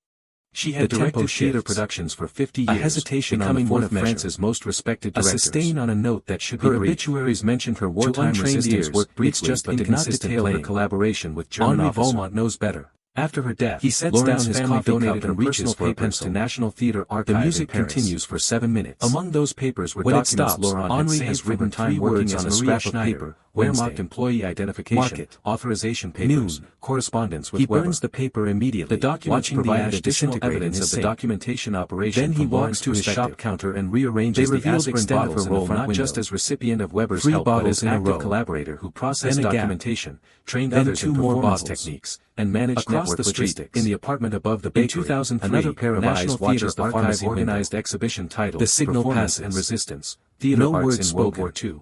She had directed theater productions for 50 years, a hesitation becoming one of France's most respected directors. A sustain on a note that should be her obituaries mentioned her wartime resistance work briefly but did not detail her collaboration with German officers. Henri Volmont knows better. After her death, he sets down his coffee cup and reaches for a pencil to National Theatre Archive. The music continues for 7 minutes. Among those papers were documents Laurent Henri has written time working on a scrap of paper, Wehrmacht employee identification, authorization papers, correspondence with Weber. He burns the paper immediately. The documents provide additional evidence of the documentation operation. Then he walks to his shop counter and rearranges the aspirin bottles in the front not just as recipient of Weber's help but as an active collaborator who processed documentation, trained others in performance techniques, and managed network logistics. In the apartment above the bakery, in 2003, another pair of eyes watches the pharmacy organized exhibition titled The Signal Pass and Resistance, Theater Arts in World War II.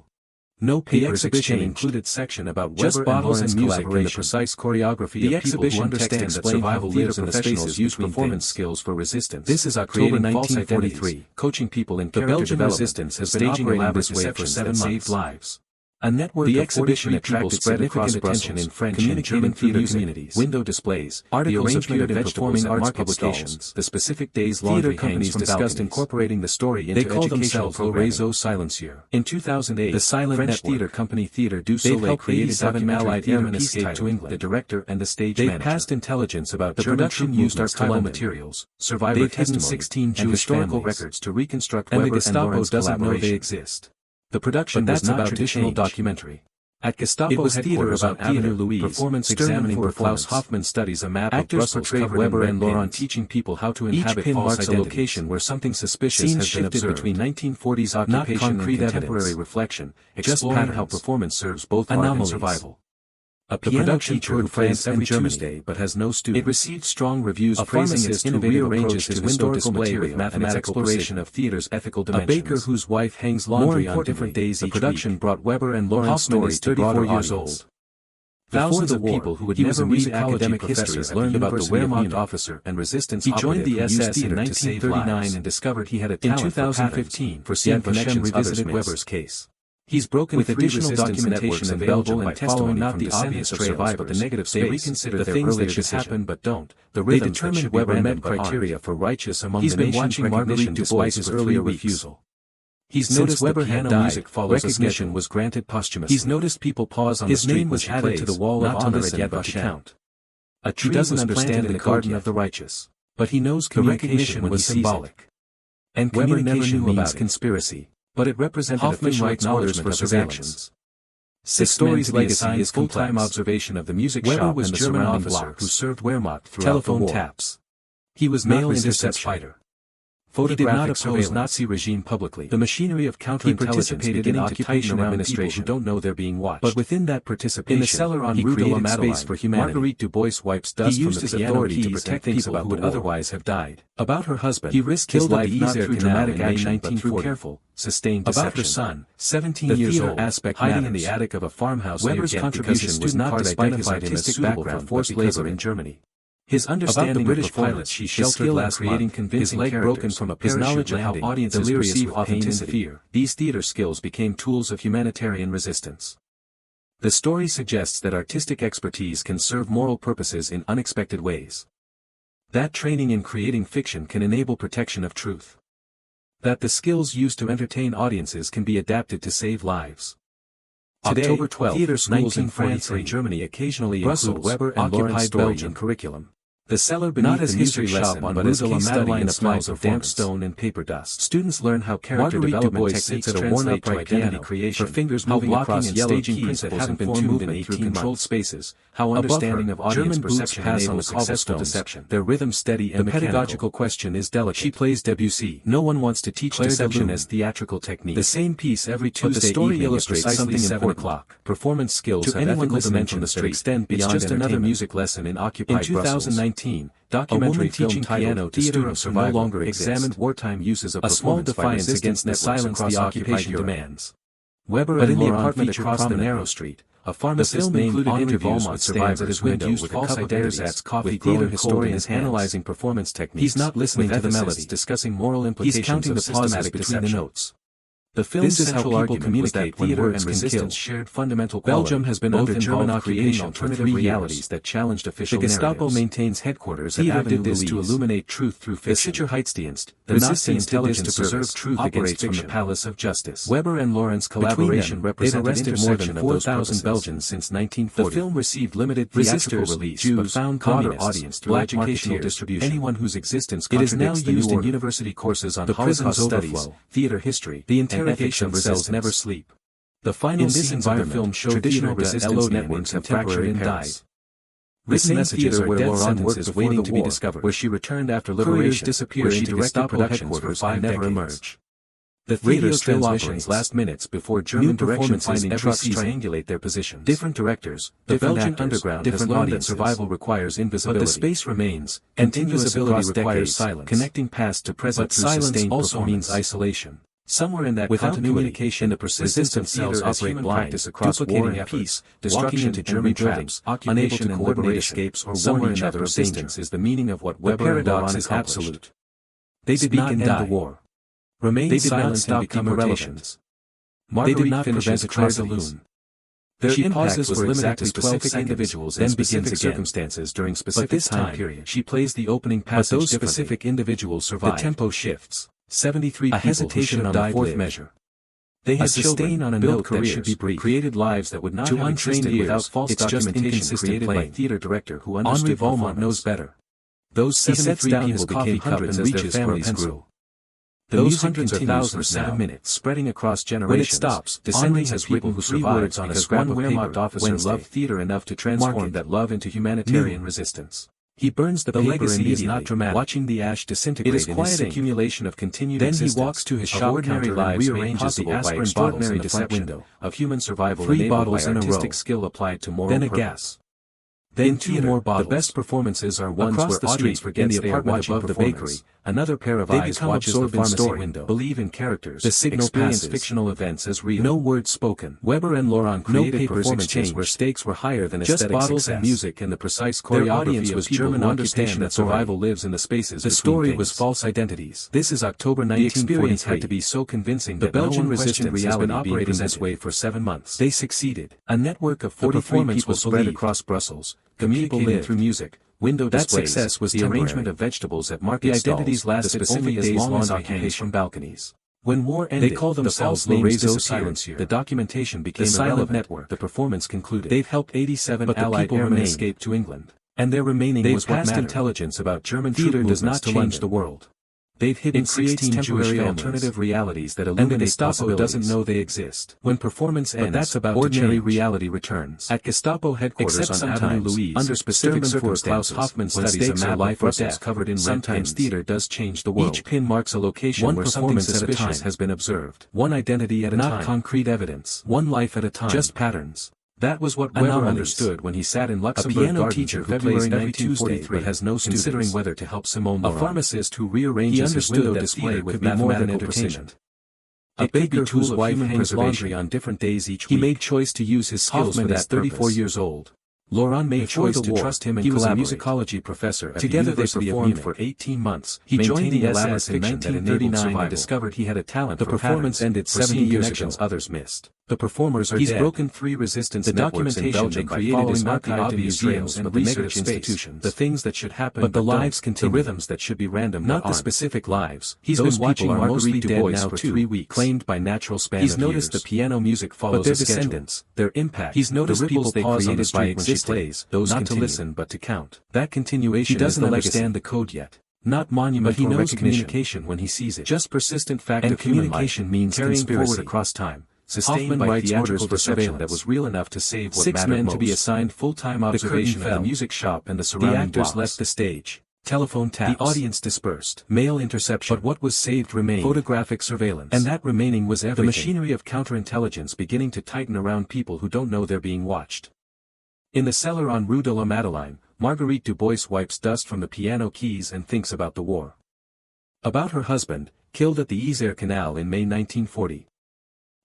No papers exhibition included section about just bottles and music and the precise choreography of people who understand that survival lives in the spaces use performance skills for resistance. This is October 1943, coaching people in character development. The Belgian resistance has been operating this way for 7 months. Saved lives. A network the exhibition attracted significant attention in French and German theater communities. Window displays, articles appeared in performing arts publications. The specific days theater companies discussed incorporating the story into educational programs. Silencieux. In 2008, the silent French theater company Théâtre du Soleil created 7 Allied airmen escaped to England. The director and the stage manager. They passed intelligence about the production used archival materials, survivor testimony, 16 Jewish historical records to reconstruct Weber and the Gestapo doesn't know they exist. The production was not traditional documentary. At Gestapo it was theater about Avenue Louise, performance examining where Klaus Hoffmann studies a map of Brussels portrayed Weber and Laurent teaching people how to inhabit false identities. A location where something suspicious has been observed. Between 1940s occupation and contemporary reflection, exploring how performance serves both art and survival. A piano teacher who plays every Tuesday but has no students. It received strong reviews praising its innovative approach to window display with mathematical exploration of theater's ethical dimensions. A baker whose wife hangs laundry on different days each week. The production brought Weber and Laurent's story to 34 years old. Thousands of people who would never read academic history learned about the Wehrmacht officer and resistance operative who used theater in 1939 and discovered he had a talent for 2015 for seeing connection revisited Weber's case. He's broken with additional documentation available and following not the obvious trails but the negative space, they reconsider the things that should happen but don't, the rhythms that should be random criteria for righteous among the nation's recognition despite his earlier refusal. He's noticed Weber had died, recognition was granted posthumously. He's noticed people pause on the street. His name was added to the wall of honor again but to count. A tree doesn't understand in the garden of the righteous, but he knows communication was symbolic. And Weber never knew about conspiracy, but it represented official acknowledgement of his actions. The story's legacy is full-time observation of the music shop and the German officer who served Wehrmacht throughout the war. Taps. He was male intercept fighter. He did not oppose Nazi regime publicly. The machinery of counterintelligence beginning to tighten around people who don't know they're being watched. But within that participation, in the cellar on Rue de la Madeleine for humanity, Marguerite Dubois wipes dust from the piano keys to protect people who would otherwise have died. About her husband, he risked his life not through dramatic action but through careful, sustained deception. About her son, 17 years old, aspect hiding in the attic of a farmhouse. Weber's contribution was not despite his artistic background for forced labor in Germany. His understanding of British pilots she sheltered last creating convincing leg broken from a parachute knowledge of how audiences perceive authenticity and fear. These theater skills became tools of humanitarian resistance. The story suggests that artistic expertise can serve moral purposes in unexpected ways. That training in creating fiction can enable protection of truth. That the skills used to entertain audiences can be adapted to save lives. Today, October 12, theater schools in France and Germany occasionally include Weber and Laurent Belgian curriculum. The cellar beneath not as the history lesson but as a study in smells of damp stone and paper dust. Students learn how character development techniques at a worn upright piano creation, her fingers moving across yellow keys that haven't been tuned in 18 controlled spaces, how understanding of audience perception enables successful deception. Their rhythm steady and mechanical. The pedagogical question is delicate. She plays Debussy. No one wants to teach deception as theatrical technique. The same piece every Tuesday the story evening illustrates something 7 o'clock. Performance skills to anyone listening from the street extend beyond just another music lesson in occupied Brussels. In 2019, documentary teaching piano to students who no longer examined wartime uses of a small defiance against the silence the occupation demands. Weber and Laurent apartment across the narrow street, a pharmacist named interviews with survivors at his window with false identities. Coffee theater historian is analyzing performance techniques. He's not listening to the melody, discussing moral implications. He's counting the pauses between the notes. The film's central people communicate when words and resistance shared fundamental quality. Belgium has been both German occupation alternative realities that challenged official narratives. The Gestapo maintains headquarters at Avenue Louise to illuminate truth through fiction. The Sicherheitsdienst, the Nazi intelligence to preserve truth against fiction. From the Palace of Justice. Weber and Laurent's collaboration represented arrested more than 4,000 Belgians since 1940. The film received limited theatrical release but found broader audience through educational distribution. Anyone whose existence contradicts the new order. It is now used in university courses on Holocaust studies, theater history, the interrogation cells never sleep. The final scenes of the film show traditional resistance networks have fractured and died. Written messages where Laurent is waiting to be discovered, where she returned after liberation, disappeared into Gestapo headquarters and never emerge. The theater's transmissions last minutes before German direction finding trucks triangulate their positions. Different directors, the Belgian underground different audience survival requires invisibility. But the space remains, and invisibility requires silence. Connecting past to present through sustained also means isolation. Somewhere in that without communication the persistence of cells operate blind across war and peace, destruction to German traps, unable to coordinate escapes or warn each other of distance is the meaning of what Weber and Laurent is absolute. They did not end the war. Remain silent and become irrelations. They did not prevent a tragedy. Their impact was limited to 12 individuals in specific circumstances during specific time period. She plays the opening passage. But those specific individuals survive. The tempo shifts. 73 people hesitation on the fourth measure. They had children on a note that should be brief, created lives that would not have existed without false documentation created by a theater director who understood Wehrmacht knows better. Those 73 people became hundreds as their families grew. The music continues for 7 minutes, spreading across generations. When it stops, Henri has written who survives on a scrap of paper officer loved theater enough to transform that love into humanitarian resistance. He burns the paper immediately, is not dramatic. Watching the ash disintegrate. It is quiet accumulation of continued existence. Then he walks to his shop ordinary lives rearranges the aspirin bottles in the front window of human survival. 3 bottles in a row. Skill applied to moral purpose. Then a gas. Then 2 more bottles. The best performances are ones where the audience forgets they are watching above the bakery. Another pair of eyes watches the pharmacy window. Believe in characters. The signal experience fictional events as real. No words spoken. Weber and Laurent created performances where stakes were higher than aesthetic success. Just bottles and music and the precise choreography. Their audience was German occupation that survival lives in the spaces. The story was false identities. This is October 1943. The experience had to be so convincing that the Belgian resistance has been operating this way for 7 months. They succeeded. A network of 43 people spread across Brussels, communicating through music. Window displays. That success was the arrangement of vegetables at market stalls. The identities lasted only as long as occupation from balconies. When war ended, they called themselves the Réseau Silencieux. The documentation became the silent network. The performance concluded. They've helped 87 Allied airmen escape to England. And their remaining was what mattered. Intelligence about German theater does not change the world. They've hidden 16 temporary alternative realities that illuminate Gestapo doesn't know they exist. When performance ends, that's about ordinary reality returns. At Gestapo headquarters on Avenue Louise, under specific circumstances, Klaus Hoffmann studies a map of Brussels covered in red sometimes pins. Theater does change the world. Each pin marks a location where something suspicious has been observed. One identity at a time. Not concrete evidence. One life at a time. Just patterns. That was what Weber understood when he sat in Luxembourg Gardens. A piano teacher who plays every Tuesday but has no students. Considering whether to help Simone Laurent. A pharmacist who rearranges his window display with mathematical precision. A baker whose wife hangs laundry on different days each week. He made choice to use his skills for that 34 years old. Laurent made choice to trust him and he was a musicology professor at the University of Munich for 18 months. He joined the SS in 1939 and discovered he had a talent for patterns. The performance ended 70 years ago. Others missed. The performers are dead. He's broken 3 resistance networks in Belgium by created not the obvious museums but the research institutions. The things that should happen but the lives continue. The rhythms that should be random not the specific lives. He's been watching Marguerite Dubois for 3 weeks. Claimed by natural span of years. He's noticed the piano music follows their descendants, their impact. He's noticed the ripples they created by existence. Plays, those not continue. To listen but to count. That continuation he doesn't understand the code yet. Not monument but he knows communication when he sees it. Just persistent fact and of communication means carrying forward across time. Sustained by theatrical perception that was real enough to save what 6 men most. To be assigned full-time observation of the music shop and the surrounding actors blocks. Left the stage. Telephone taps. The audience dispersed. Mail interception. But what was saved remained. Photographic surveillance. And that remaining was everything. The machinery of counterintelligence beginning to tighten around people who don't know they're being watched. In the cellar on Rue de la Madeleine, Marguerite Dubois wipes dust from the piano keys and thinks about the war. About her husband, killed at the Isère Canal in May 1940.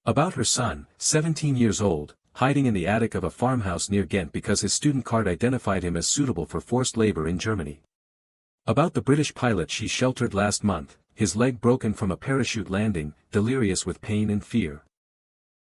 About her son, 17 years old, hiding in the attic of a farmhouse near Ghent because his student card identified him as suitable for forced labor in Germany. About the British pilot she sheltered last month, his leg broken from a parachute landing, delirious with pain and fear.